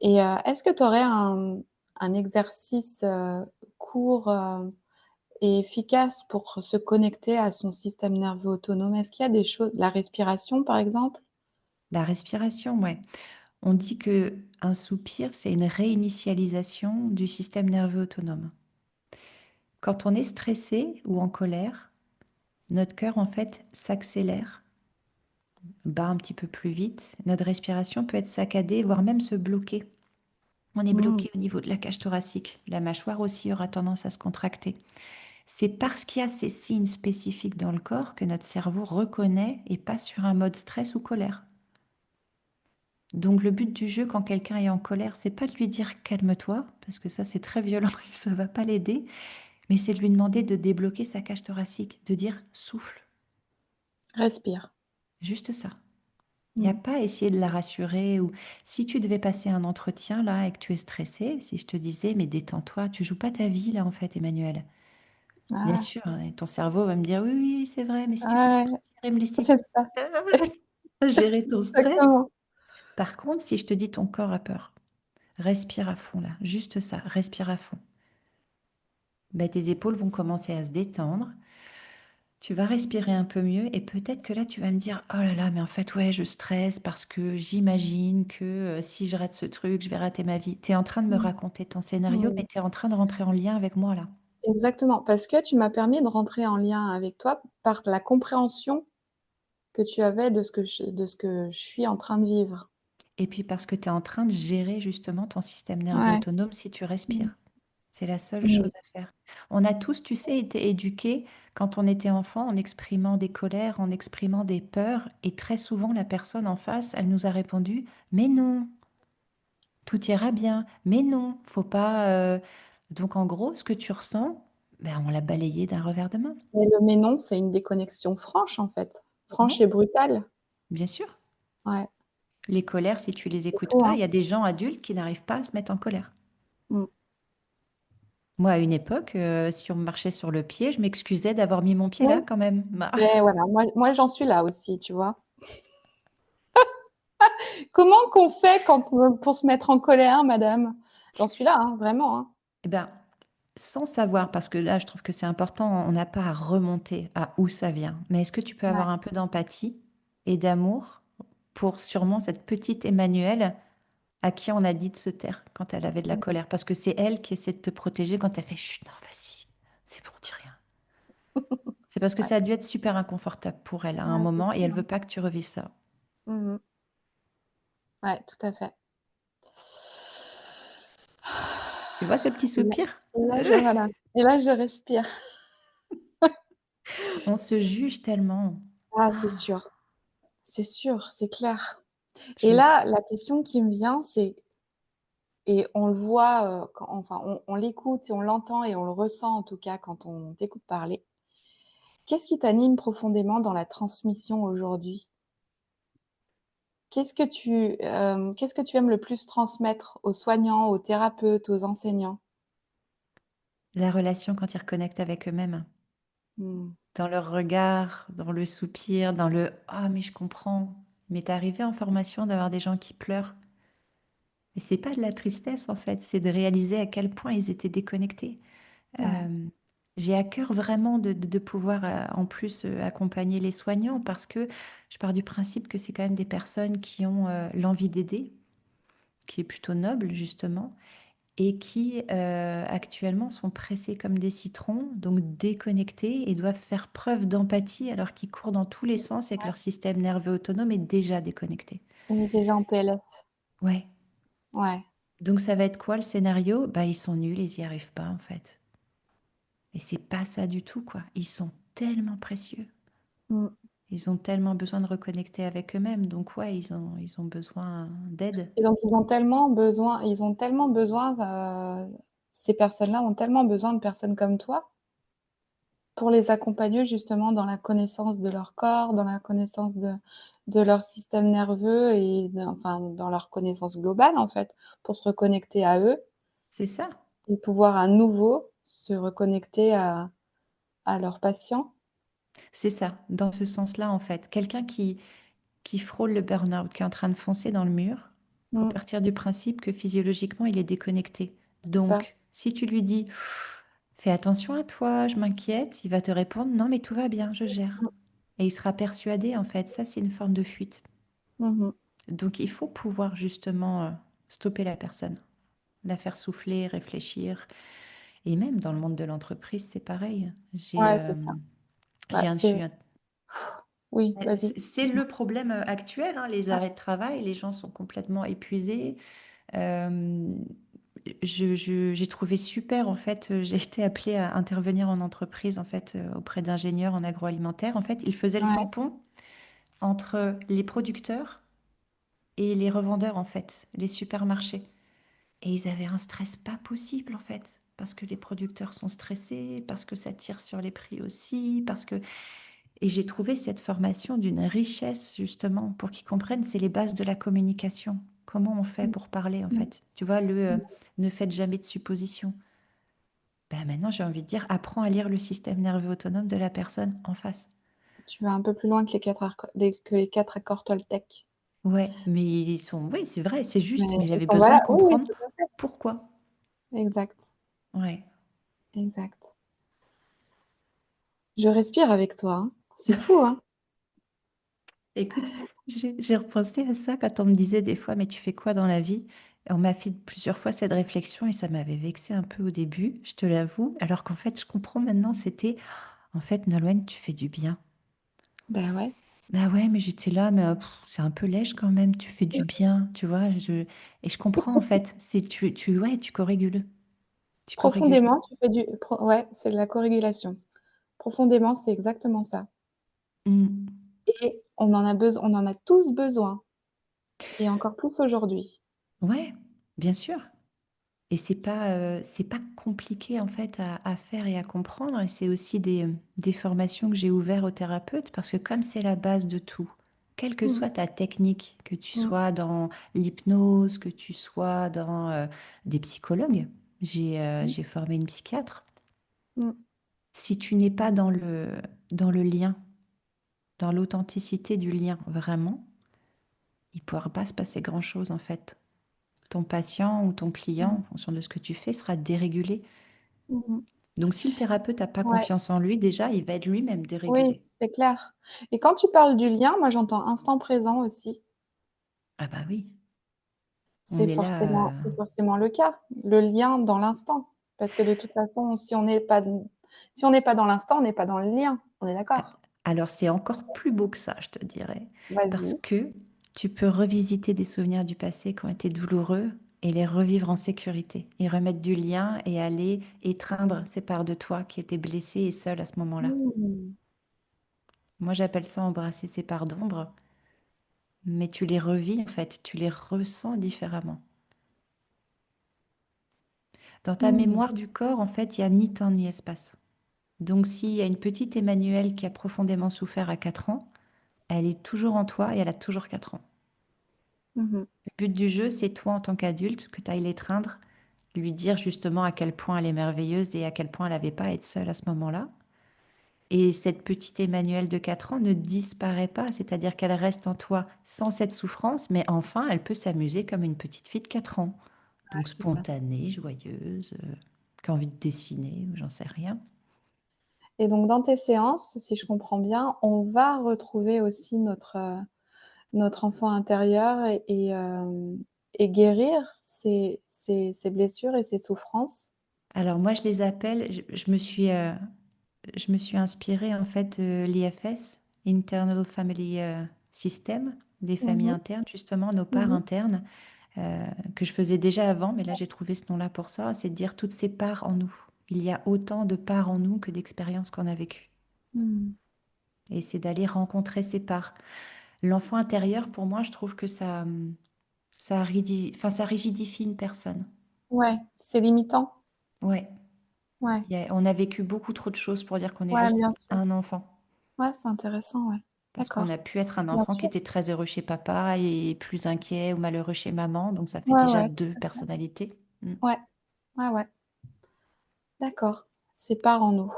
Et est-ce que tu aurais un exercice, court, et efficace pour se connecter à son système nerveux autonome? Est-ce qu'il y a des choses, la respiration, par exemple? La respiration, ouais. On dit que un soupir, c'est une réinitialisation du système nerveux autonome. Quand on est stressé ou en colère, notre cœur, en fait, s'accélère, bat un petit peu plus vite. Notre respiration peut être saccadée, voire même se bloquer. On est Mmh. bloqué au niveau de la cage thoracique. La mâchoire aussi aura tendance à se contracter. C'est parce qu'il y a ces signes spécifiques dans le corps que notre cerveau reconnaît et passe sur un mode stress ou colère. Donc le but du jeu quand quelqu'un est en colère, c'est pas de lui dire calme-toi, parce que ça c'est très violent et ça va pas l'aider, mais c'est de lui demander de débloquer sa cage thoracique, de dire souffle, Respire. juste ça. Il n'y a Mmh. pas à essayer de la rassurer ou si tu devais passer un entretien là et que tu es stressé, si je te disais mais détends-toi, tu joues pas ta vie là en fait, Emmanuel. Bien Ah, sûr, hein, et ton cerveau va me dire oui, oui, c'est vrai, mais si tu peux ouais, partir et me laisser c'est ça, gérer ton stress. exactement. Par contre, si je te dis ton corps a peur, respire à fond là, juste ça, respire à fond. Ben, tes épaules vont commencer à se détendre. Tu vas respirer un peu mieux et peut-être que là, tu vas me dire, oh là là, mais en fait, ouais, je stresse parce que j'imagine que si je rate ce truc, je vais rater ma vie. Tu es en train de me Mmh. raconter ton scénario, Mmh. mais tu es en train de rentrer en lien avec moi là. Exactement, parce que tu m'as permis de rentrer en lien avec toi par la compréhension que tu avais de ce que je suis en train de vivre. Et puis parce que tu es en train de gérer justement ton système nerveux Ouais. autonome si tu Mmh. respires. C'est la seule Mmh. chose à faire. On a tous, tu sais, été éduqués quand on était enfant en exprimant des colères, en exprimant des peurs, et très souvent la personne en face, elle nous a répondu, mais non, tout ira bien, mais non, faut pas. Donc en gros, ce que tu ressens, ben, on l'a balayé d'un revers de main. Et le «mais non», c'est une déconnexion franche, en fait, franche Ouais, et brutale. bien sûr. Ouais, Les colères, si tu les c'est écoutes fou, pas, hein? il y a des gens adultes qui n'arrivent pas à se mettre en colère. Mmh. Moi, à une époque, si on me marchait sur le pied, je m'excusais d'avoir mis mon pied Ouais, là quand même. Bah, beh, voilà, moi j'en suis là aussi, tu vois? «Comment qu'on fait quand pour se mettre en colère, madame?» J'en suis là, hein, vraiment, hein. eh ben, sans savoir, parce que là, je trouve que c'est important, on n'a pas à remonter à où ça vient. Mais est-ce que tu peux Ouais, avoir un peu d'empathie et d'amour pour sûrement cette petite Emmanuelle à qui on a dit de se taire quand elle avait de la mmh, colère? Parce que c'est elle qui essaie de te protéger quand elle fait chut, non, vas-y, c'est bon, dis rien. C'est parce que ouais, ça a dû être super inconfortable pour elle à un ouais, c'est moment et elle sûr, veut hein. pas que tu revives ça. Mmh mh. Ouais, tout à fait. Tu vois ce petit Et là soupir? et là je voilà, et là je respire. On se juge tellement. Ah, Ah, c'est sûr, c'est clair. Et je me dis, là, la question qui me vient, c'est, et on le voit, quand enfin, on l'écoute et on l'entend et on le ressent en tout cas quand on t'écoute parler. Qu'est-ce qui t'anime profondément dans la transmission aujourd'hui? Qu'est-ce que tu aimes le plus transmettre aux soignants, aux thérapeutes, aux enseignants? la relation quand ils reconnectent avec eux-mêmes. Mmh. Dans leur regard, dans le soupir, dans le «Ah mais je comprends». Mais t'es arrivé en formation d'avoir des gens qui pleurent. Et c'est pas de la tristesse en fait, c'est de réaliser à quel point ils étaient déconnectés. Ouais, J'ai à cœur vraiment de pouvoir en plus accompagner les soignants parce que je pars du principe que c'est quand même des personnes qui ont l'envie d'aider, qui est plutôt noble justement, et qui actuellement sont pressés comme des citrons, donc déconnectés et doivent faire preuve d'empathie alors qu'ils courent dans tous les sens et que ouais. leur système nerveux autonome est déjà déconnecté. On est déjà en PLS. Ouais. Ouais. Donc ça va être quoi le scénario? Bah ils sont nuls, ils y arrivent pas en fait. Et c'est pas ça du tout quoi. Ils sont tellement précieux. Mmh. Ils ont tellement besoin de reconnecter avec eux-mêmes. Donc ouais, ils ont besoin d'aide. Et donc ils ont tellement besoin, ces personnes-là ont tellement besoin de personnes comme toi pour les accompagner justement dans la connaissance de leur corps, dans la connaissance de leur système nerveux et enfin, dans leur connaissance globale, en fait, pour se reconnecter à eux C'est ça. et pouvoir à nouveau se reconnecter à leurs patients. C'est ça, dans ce sens-là, en fait. Quelqu'un qui frôle le burn-out, qui est en train de foncer dans le mur, il faut Mm, partir du principe que physiologiquement, il est déconnecté. c'est ça. Donc, si tu lui dis, fais attention à toi, je m'inquiète, il va te répondre, non, mais tout va bien, je gère. Mm, Et il sera persuadé, en fait, ça, c'est une forme de fuite. mhm. Donc, il faut pouvoir justement stopper la personne, la faire souffler, réfléchir. Et même dans le monde de l'entreprise, c'est pareil. Ouais, c'est ça. Bah, Je suis un oui, vas-y. C'est le problème actuel, hein, les Ouais, arrêts de travail, les gens sont complètement épuisés. Euh, j'ai trouvé super, en fait, j'ai été appelée à intervenir en entreprise, en fait, auprès d'ingénieurs en agroalimentaire. En fait, ils faisaient le ouais. tampon entre les producteurs et les revendeurs, en fait, les supermarchés. Et ils avaient un stress pas possible, en fait, parce que les producteurs sont stressés, parce que ça tire sur les prix aussi, parce que et j'ai trouvé cette formation d'une richesse, justement, pour qu'ils comprennent, c'est les bases de la communication. Comment on fait Mm, pour parler, en mm, fait? Tu vois, mm. ne faites jamais de suppositions. Ben maintenant, j'ai envie de dire, apprends à lire le système nerveux autonome de la personne en face. Tu vas un peu plus loin que que les quatre accords Toltec. Ouais, mais ils sont, oui, c'est vrai, c'est Mais juste, mais ils j'avais sont besoin de valables. Oui, oui, comprendre tout à fait. pourquoi. Exact, Ouais. exact. Je respire avec toi, hein. C'est fou, hein? Écoute, j'ai repensé à ça quand on me disait des fois, mais tu fais quoi dans la vie? On m'a fait plusieurs fois cette réflexion et ça m'avait vexé un peu au début, je te l'avoue, alors qu'en fait, je comprends maintenant, c'était en fait, Nolwenn, tu fais du bien. Ben ouais. Bah ouais, mais j'étais là, mais c'est un peu lèche quand même, tu fais du bien, tu vois. Et je comprends en fait, ouais, tu co-régules. Tu co-régules. Profondément, tu fais ouais, c'est de la corrégulation. Profondément, c'est exactement ça. Mm. Et on en a besoin, on en a tous besoin. Et encore plus aujourd'hui. Ouais, bien sûr. Et c'est pas compliqué en fait à faire et à comprendre. Et c'est aussi des formations que j'ai ouvertes aux thérapeutes parce que comme c'est la base de tout, quelle que Mmh soit ta technique, que tu mh. sois dans l'hypnose, que tu sois dans des psychologues, Mmh. j'ai formé une psychiatre. Mmh. Si tu n'es pas dans le lien, dans l'authenticité du lien vraiment, il ne pourra pas se passer grand-chose en fait. Ton patient ou ton client, Mmh. en fonction de ce que tu fais, sera dérégulé. Mmh mh. Donc si le thérapeute n'a pas Ouais, confiance en lui, déjà, il va être lui-même oui, dérégulé. c'est clair. Et quand tu parles du lien, moi j'entends instant présent aussi. Ah bah oui, on C'est est là. forcément c'est forcément le cas, le lien dans l'instant. Parce que de toute façon, si on n'est pas dans l'instant, on n'est pas dans le lien. On est d'accord? Alors c'est encore plus beau que ça, je te dirais, parce Vas-y. que tu peux revisiter des souvenirs du passé qui ont été douloureux et les revivre en sécurité, et remettre du lien et aller étreindre ces parts de toi qui étaient blessées et seules à ce moment-là. Mmh. Moi, j'appelle ça embrasser ces parts d'ombre, mais tu les revis en fait, tu les ressens différemment. Dans ta Mmh. mémoire du corps, en fait, il n'y a ni temps ni espace. Donc, s'il y a une petite Emmanuelle qui a profondément souffert à 4 ans, elle est toujours en toi et elle a toujours 4 ans. Mmh mh. Le but du jeu, c'est toi en tant qu'adulte, que tu ailles l'étreindre, lui dire justement à quel point elle est merveilleuse et à quel point elle n'avait pas à être seule à ce moment-là. Et cette petite Emmanuelle de 4 ans ne disparaît pas, c'est-à-dire qu'elle reste en toi sans cette souffrance, mais enfin, elle peut s'amuser comme une petite fille de 4 ans. Ouais, Donc c'est ça. spontanée, joyeuse, qui a envie de dessiner, j'en sais rien. Et donc dans tes séances, si je comprends bien, on va retrouver aussi notre enfant intérieur et guérir ses blessures et ses souffrances. Alors moi, je les appelle, je me suis inspirée en fait de l'IFS, Internal Family System, des Mmh familles mh. internes, justement, nos parts Mmh mh. internes, que je faisais déjà avant, mais là j'ai trouvé ce nom-là pour ça, c'est de dire toutes ces parts en nous. Il y a autant de parts en nous que d'expériences qu'on a vécues. Mmh. Et c'est d'aller rencontrer ces parts. L'enfant intérieur, pour moi, je trouve que enfin, ça rigidifie une personne. Ouais, c'est limitant. Ouais, Ouais, on a vécu beaucoup trop de choses pour dire qu'on est ouais, juste bien sûr. un enfant. Ouais, c'est intéressant, ouais. Parce qu'on a D'accord, pu être un bien enfant qui sûr. était très heureux chez papa et plus inquiet ou malheureux chez maman. Donc ça fait Ouais, déjà ouais, deux tout à fait. personnalités. Mm. Ouais, ouais, ouais. D'accord. C'est part en nous.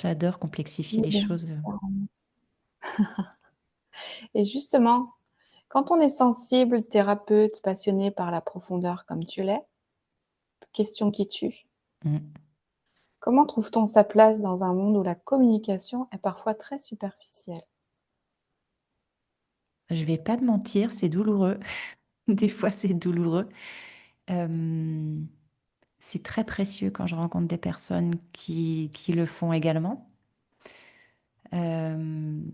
J'adore complexifier Mais les bon, choses. c'est part en nous. Et justement, quand on est sensible, thérapeute, passionné par la profondeur comme tu l'es, question qui tue, Mmh. comment trouve-t-on sa place dans un monde où la communication est parfois très superficielle? Je vais pas te mentir, c'est douloureux. Des fois, c'est douloureux. Hem, c'est très précieux quand je rencontre des personnes qui le font également. Hem,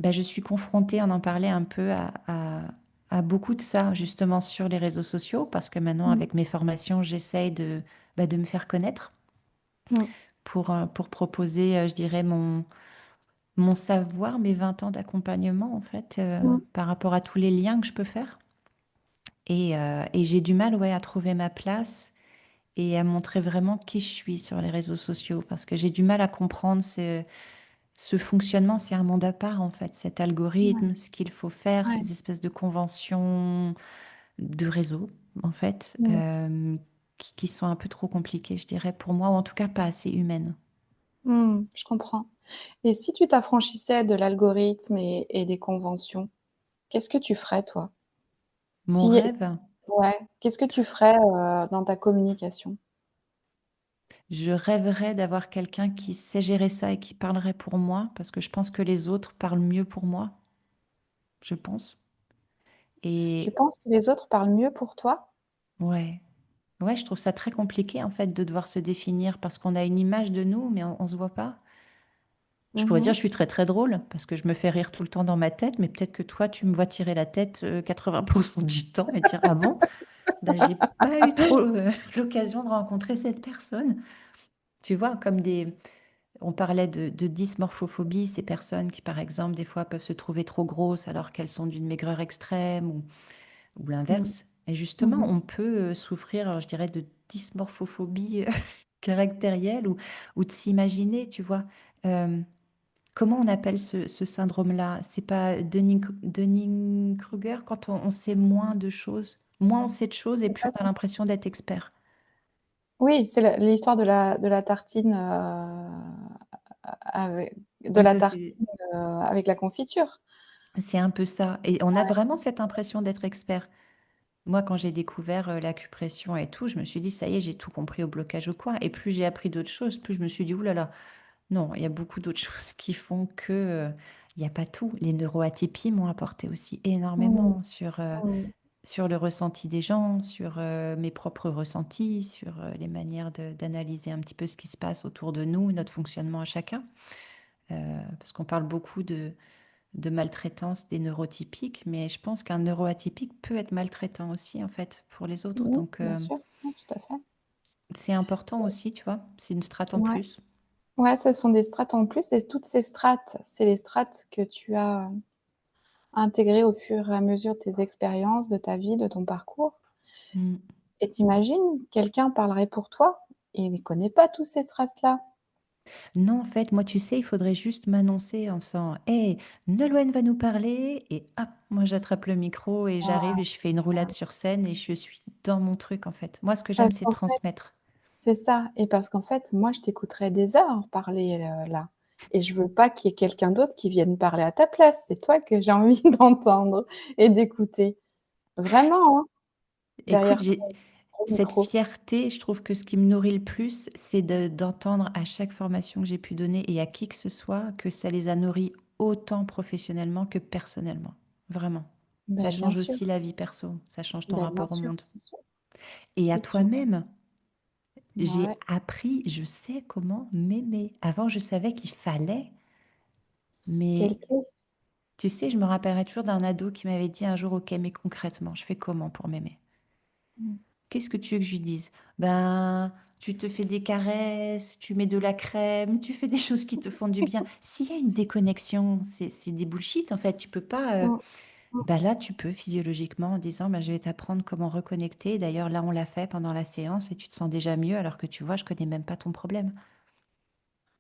je suis confrontée, on en parlait un peu à beaucoup de ça justement sur les réseaux sociaux parce que maintenant Mmh. avec mes formations, j'essaye de me faire connaître Mmh. pour proposer, je dirais mon savoir, mes 20 ans d'accompagnement en fait, Mmh. par rapport à tous les liens que je peux faire et j'ai du mal, ouais, à trouver ma place et à montrer vraiment qui je suis sur les réseaux sociaux parce que j'ai du mal à comprendre ce fonctionnement. C'est un monde à part, en fait, cet Ouais, algorithme, ce qu'il faut faire, ouais. ces espèces de conventions de réseau, en fait, Mmh. qui sont un peu trop compliquées, je dirais, pour moi, ou en tout cas pas assez humaines. Mmh, je comprends. Et si tu t'affranchissais de l'algorithme et des conventions, qu'est-ce que tu ferais toi? Mon Si rêve, Ouais, qu'est-ce que tu ferais, dans ta communication? je rêverais d'avoir quelqu'un qui sait gérer ça et qui parlerait pour moi, parce que je pense que les autres parlent mieux pour moi, je pense. Tu Et penses que les autres parlent mieux pour toi? ouais, ouais, je trouve ça très compliqué, en fait, de devoir se définir parce qu'on a une image de nous, mais on se voit pas. Je Mmh pourrais dire mh. je suis très très drôle parce que je me fais rire tout le temps dans ma tête, mais peut-être que toi tu me vois tirer la tête 80% du temps et dire ah bon, j'ai pas eu trop l'occasion de rencontrer cette personne. Tu vois, comme on parlait de dysmorphophobie, ces personnes qui par exemple des fois peuvent se trouver trop grosses alors qu'elles sont d'une maigreur extrême ou Mmh. l'inverse. Et Mmh justement, mh. on peut souffrir, je dirais, de dysmorphophobie caractérielle ou de s'imaginer, tu vois. Euh, Comment on appelle ce syndrome-là? C'est pas Dunning-Kruger quand on sait moins de choses. Moins on sait de choses et C'est plus pas on a tout. l'impression d'être expert. Oui, c'est l'histoire de la tartine, avec de Oui, la ça c'est tartine, avec la confiture. c'est un peu ça. Et on a vraiment cette impression d'être expert. Moi, quand j'ai découvert l'acupression et tout, je me suis dit, ça y est, j'ai tout compris au blocage au coin. Et plus j'ai appris d'autres choses, plus je me suis dit, oulala, non, il y a beaucoup d'autres choses qui font que il n'y a pas tout. Les neuroatypies m'ont apporté aussi Mmh. énormément Mmh. sur le ressenti des gens, sur mes propres ressentis, sur les manières d'analyser un petit peu ce qui se passe autour de nous, notre fonctionnement à chacun. Parce qu'on parle beaucoup de maltraitance des neurotypiques, mais je pense qu'un neuroatypique peut être maltraitant aussi, en fait, pour les autres. Mmh, Donc, bien sûr, ouais, tout à fait. c'est important aussi, tu vois, c'est une strate en Ouais. plus. Ouais, ce sont des strates en plus et toutes ces strates, c'est les strates que tu as intégrées au fur et à mesure de tes expériences, de ta vie, de ton parcours. Mm. Et tu imagines, quelqu'un parlerait pour toi et il ne connaît pas tous ces strates-là. Non, en fait, moi, tu sais, il faudrait juste m'annoncer en faisant, hey, Nolwenn va nous parler, et hop, moi, j'attrape le micro et Ah, j'arrive et je fais une c'est ça. roulade sur scène et je suis dans mon truc, en fait. Moi, ce que j'aime, Parce c'est qu'en fait transmettre. c'est ça et parce qu'en fait, moi, je t'écouterais des heures parler, là et je veux pas qu'il y ait quelqu'un d'autre qui vienne parler à ta place. C'est toi que j'ai envie d'entendre et d'écouter. Vraiment, hein, Écoute, derrière j'ai ton gros cette micro. fierté, je trouve que ce qui me nourrit le plus, c'est d'entendre à chaque formation que j'ai pu donner et à qui que ce soit que ça les a nourris autant professionnellement que personnellement. Vraiment. Ça Bien change sûr, aussi la vie perso, ça change ton rapport au monde. c'est sûr. Et à C'est une toi-même, j'ai Ouais, appris, je sais comment m'aimer. Avant, je savais qu'il fallait, mais quelle clé? tu sais, je me rappellerai toujours d'un ado qui m'avait dit un jour, OK, mais concrètement, je fais comment pour m'aimer? Mmh. Qu'est-ce que tu veux que je lui dise? Ben, tu te fais des caresses, tu mets de la crème, tu fais des choses qui te font du bien. S'il y a une déconnexion, c'est des bullshit en fait. Tu peux pas. Mmh, mmh. Ben là, tu peux physiologiquement en disant, ben, je vais t'apprendre comment reconnecter. D'ailleurs, là, on l'a fait pendant la séance et tu te sens déjà mieux alors que tu vois, je connais même pas ton problème.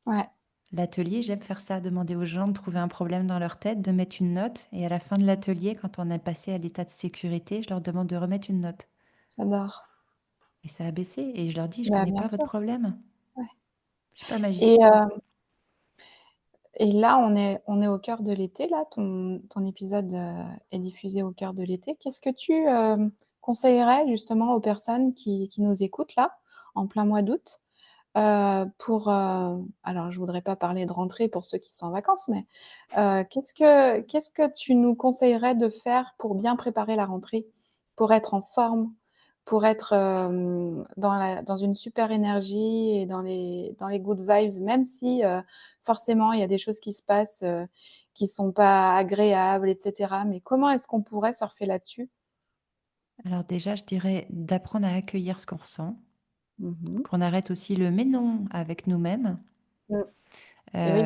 Ouais, L'atelier, j'aime faire ça, demander aux gens de trouver un problème dans leur tête, de mettre une note. Et à la fin de l'atelier, quand on est passé à l'état de sécurité, je leur demande de remettre une note. j'adore. Et ça a baissé. Et je leur dis, je Bah, connais bien pas votre sûr, problème. Je suis pas Et magicienne. et là, on est au cœur de l'été, là, ton épisode, est diffusé au cœur de l'été. Qu'est-ce que tu, conseillerais justement aux personnes qui nous écoutent là, en plein mois d'août? Pour, alors je voudrais pas parler de rentrée pour ceux qui sont en vacances, mais, qu'est-ce que tu nous conseillerais de faire pour bien préparer la rentrée? Pour être en forme, pour être, dans une super énergie et dans les good vibes, même si, forcément il y a des choses qui se passent, qui sont pas agréables et cetera, mais comment est-ce qu'on pourrait surfer là-dessus? Alors déjà, je dirais d'apprendre à accueillir ce qu'on ressent, Mmh mh. qu'on arrête aussi le «mais non» avec nous-mêmes. Mmh. Et oui,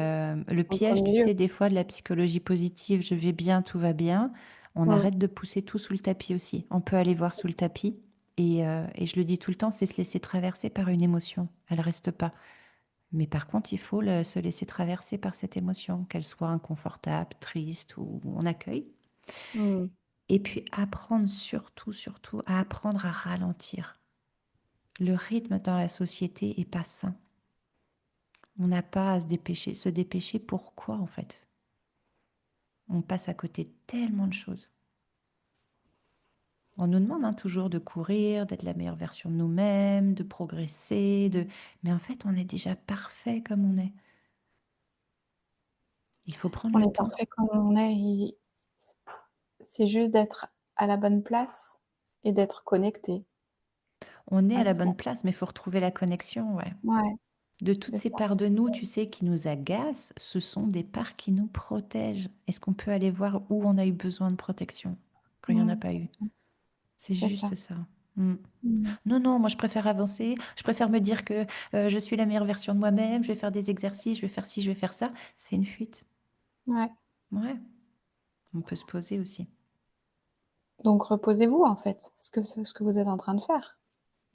Le entre piège, tu milieu. sais, des fois de la psychologie positive: «Je vais bien, tout va bien», on Mmh. arrête de pousser tout sous le tapis aussi. On peut aller voir sous le tapis et je le dis tout le temps, c'est se laisser traverser par une émotion. Elle reste pas. Mais par contre, il faut se laisser traverser par cette émotion, qu'elle soit inconfortable, triste ou on accueille. Mmh. Et puis apprendre surtout, surtout à apprendre à ralentir. Le rythme dans la société est pas sain. On n'a pas à se dépêcher. Se dépêcher, pourquoi en fait? On passe à côté de tellement de choses. On nous demande, hein, toujours de courir, d'être la meilleure version de nous-mêmes, de progresser, mais en fait, on est déjà parfait comme on est. Il faut prendre On le est temps. parfait comme on est, c'est juste d'être à la bonne place et d'être connecté On est à à la soi. bonne place, mais il faut retrouver la connexion, ouais. Ouais, De toutes c'est ces ça. parts de nous, tu sais, qui nous agacent, ce sont des parts qui nous protègent. Est-ce qu'on peut aller voir où on a eu besoin de protection quand il n'y en a pas C'est eu? ça, C'est c'est ça. juste ça. Mm. Mmh. Non, non, moi je préfère avancer, je préfère me dire que je suis la meilleure version de moi-même, je vais faire des exercices, je vais faire ci, je vais faire ça. C'est une fuite. Ouais, Ouais, on peut se poser aussi. donc reposez-vous en fait, ce que vous êtes en train de faire.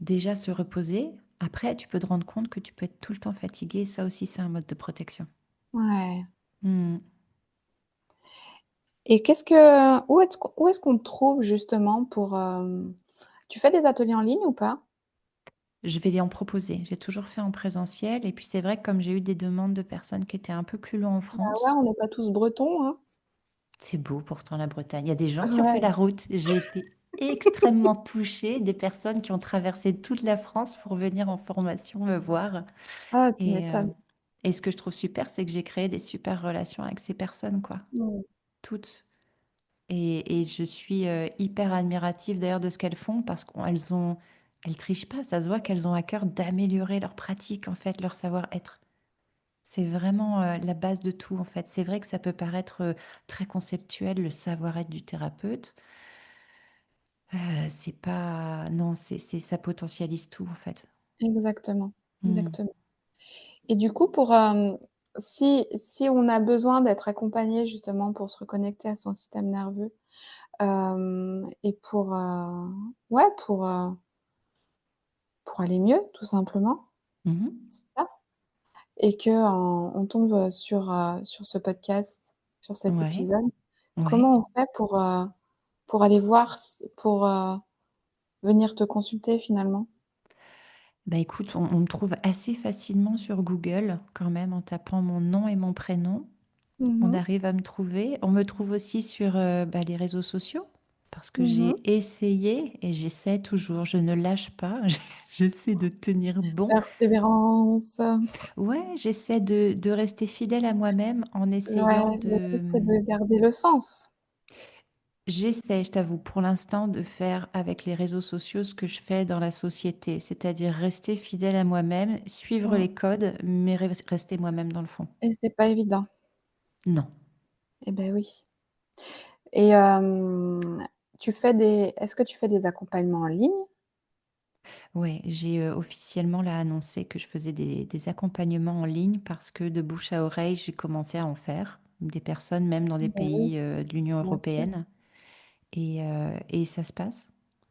Déjà se reposer, après tu peux te rendre compte que tu peux être tout le temps fatigué, ça aussi c'est un mode de protection. Ouais, Mm. et où est-ce qu'on te trouve justement pour, tu fais des ateliers en ligne ou pas? Je vais les en proposer. J'ai toujours fait en présentiel et puis c'est vrai que comme j'ai eu des demandes de personnes qui étaient un peu plus loin en Bah ouais, France, on n'est pas tous bretons, hein. c'est beau pourtant la Bretagne. Il y a des gens qui ont fait Ouais. la route. J'ai été extrêmement touchée, des personnes qui ont traversé toute la France pour venir en formation me voir. Ah, tu Et, euh, m'étonnes. et ce que je trouve super, c'est que j'ai créé des super relations avec ces personnes, quoi. Mmh. Toutes. Et je suis hyper admirative d'ailleurs de ce qu'elles font parce elles trichent pas. Ça se voit qu'elles ont à cœur d'améliorer leur pratique, en fait, leur savoir-être. C'est vraiment, la base de tout, en fait. C'est vrai que ça peut paraître, très conceptuel, le savoir-être du thérapeute. C'est pas non, c'est ça potentialise tout, en fait. Exactement, Mmh. exactement. Et du coup, pour, si on a besoin d'être accompagné justement pour se reconnecter à son système nerveux, et ouais, pour aller mieux tout simplement, Mmh. c'est ça? Et qu'on tombe sur ce podcast, sur cet Ouais, épisode, ouais. comment on fait pour aller voir pour, venir te consulter finalement? Bah, écoute, on me trouve assez facilement sur Google quand même en tapant mon nom et mon prénom. Mmh On mh. arrive à me trouver. On me trouve aussi sur, bah, les réseaux sociaux parce que Mmh mh. j'ai essayé et j'essaie toujours, je ne lâche pas, j'essaie de tenir bon. Persévérance, Ouais, j'essaie de rester fidèle à moi-même en essayant ouais, le tout c'est de garder le sens. j'essaie, je t'avoue, pour l'instant, de faire avec les réseaux sociaux ce que je fais dans la société, c'est-à-dire rester fidèle à moi-même, suivre Mmh, les codes, mais rester moi-même dans le fond. et c'est pas évident. Non. Eh beh, oui. Et est-ce que tu fais des accompagnements en ligne? Ouais, j'ai, officiellement là annoncé que je faisais des accompagnements en ligne parce que de bouche à oreille, j'ai commencé à en faire. Des personnes même dans des Bah oui, pays, de l'Union bien sûr, européenne et ça se passe.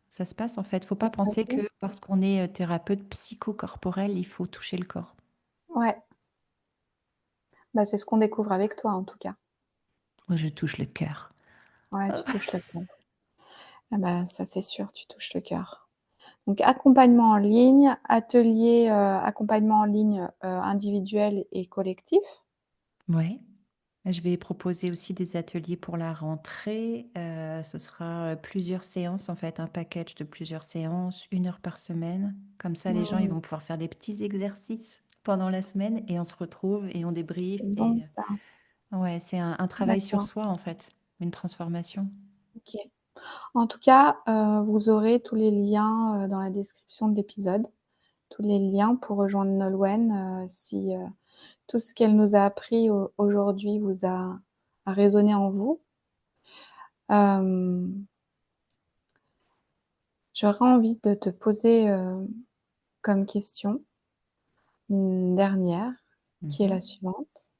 Ça se passe en fait. Faut ça pas se passe penser bien. que parce qu'on est, thérapeute psychocorporel, il faut toucher le corps. Ouais, bah, c'est ce qu'on découvre avec toi en tout cas. Moi, je touche le cœur. Ouais, tu touches le cœur. Ah bah, ça c'est sûr, tu touches le cœur. Donc, accompagnement en ligne, atelier, accompagnement en ligne individuel et collectif. Ouais. Je vais proposer aussi des ateliers pour la rentrée. Ce sera plusieurs séances, en fait, un package de plusieurs séances, 1 heure par semaine. Comme ça, les gens, ils Mmh, vont pouvoir faire des petits exercices pendant la semaine et on se retrouve et on débriefe. c'est bon Et ça. ouais, c'est un travail sur D'accord, soi, en fait, une transformation. OK. En tout cas, vous aurez tous les liens, dans la description de l'épisode, tous les liens pour rejoindre Nolwenn, si, tout ce qu'elle nous a appris aujourd'hui vous a résonné en vous. Hem, J'aurais envie de te poser, comme question, une dernière, qui est la Mhm. suivante.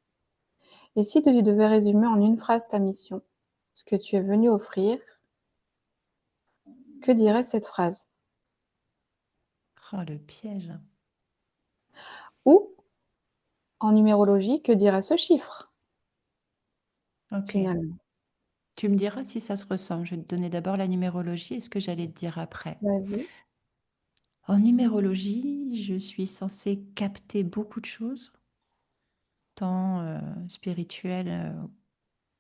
Et si tu devais résumer en une phrase ta mission, ce que tu es venu offrir, que dirait cette phrase? Oh, le piège. Ou, en numérologie, que dirait ce chiffre, Ok. finalement? Tu me diras si ça se ressent. Je vais te donner d'abord la numérologie et ce que j'allais te dire après. Vas-y. En numérologie, je suis censée capter beaucoup de choses, tant spirituelles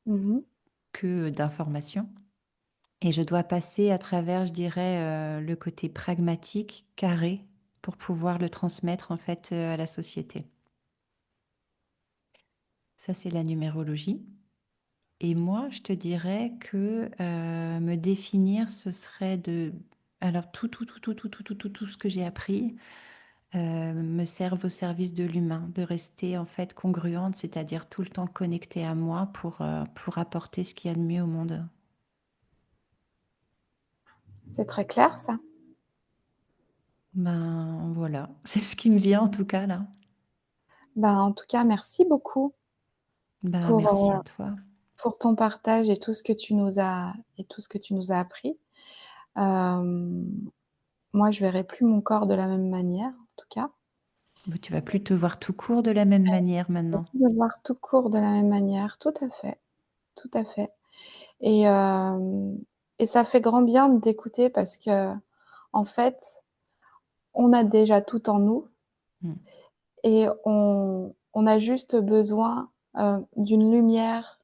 Mmh. que d'informations. Et je dois passer à travers, je dirais, le côté pragmatique, carré, pour pouvoir le transmettre en fait à la société. Ça, c'est la numérologie. Et moi, je te dirais que me définir, ce serait de... Alors, tout ce que j'ai appris me serve au service de l'humain, de rester en fait congruente, c'est-à-dire tout le temps connectée à moi pour apporter ce qu'il y a de mieux au monde. C'est très clair ça? Ben voilà, c'est ce qui me vient en tout cas là. Ben, en tout cas, merci beaucoup Ben pour, merci à toi. pour ton partage et tout ce que tu nous as appris. Hem, Moi, je verrai plus mon corps de la même manière, en tout cas. Mais tu vas plus te voir tout court de la même manière Et maintenant. plus me voir tout court de la même manière. Tout à fait, tout à fait. Et ça fait grand bien de t'écouter parce qu'en fait, on a déjà tout en nous Mm. et on a juste besoin, d'une lumière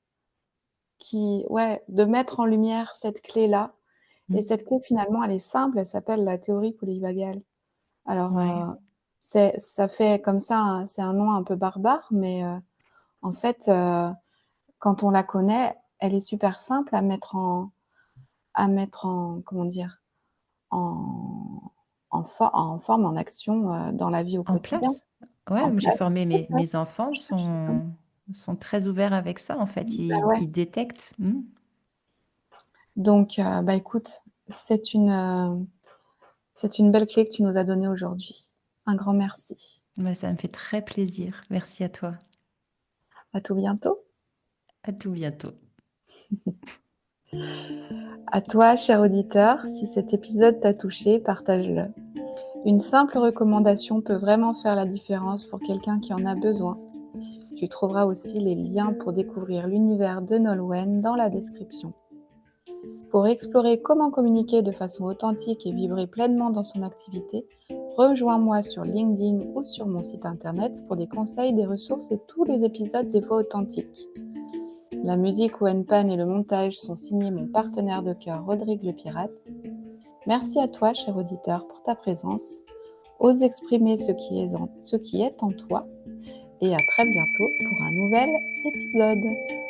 qui ouais, de mettre en lumière cette clé-là. Et Mm. cette clé, finalement, elle est simple, elle s'appelle la théorie polyvagale. Alors, Ouais. ça fait comme ça, c'est un nom un peu barbare, mais en fait, quand on la connaît, elle est super simple à mettre en comment dire? En en forme, en action, dans la vie au En quotidien, place? Ouais, en j'ai place. formé C'est mes, ça, mes enfants je cherchais le mot. sont très ouverts avec ça en fait. Bah, ouais. Ils détectent. Mm. Donc bah, écoute, c'est une belle clé que tu nous as donnée aujourd'hui. Un grand merci. Bah, ça me fait très plaisir. Merci à toi. À tout bientôt. À tout bientôt. À toi, cher auditeur, si cet épisode t'a touché, partage-le. Une simple recommandation peut vraiment faire la différence pour quelqu'un qui en a besoin. Tu trouveras aussi les liens pour découvrir l'univers de Nolwenn dans la description. Pour explorer comment communiquer de façon authentique et vibrer pleinement dans son activité, rejoins-moi sur LinkedIn ou sur mon site internet pour des conseils, des ressources et tous les épisodes des Voix authentiques. La musique Wenpan et le montage sont signés mon partenaire de cœur Rodrigue le Pirate. Merci à toi, cher auditeur, pour ta présence. Ose exprimer ce qui est en toi et à très bientôt pour un nouvel épisode.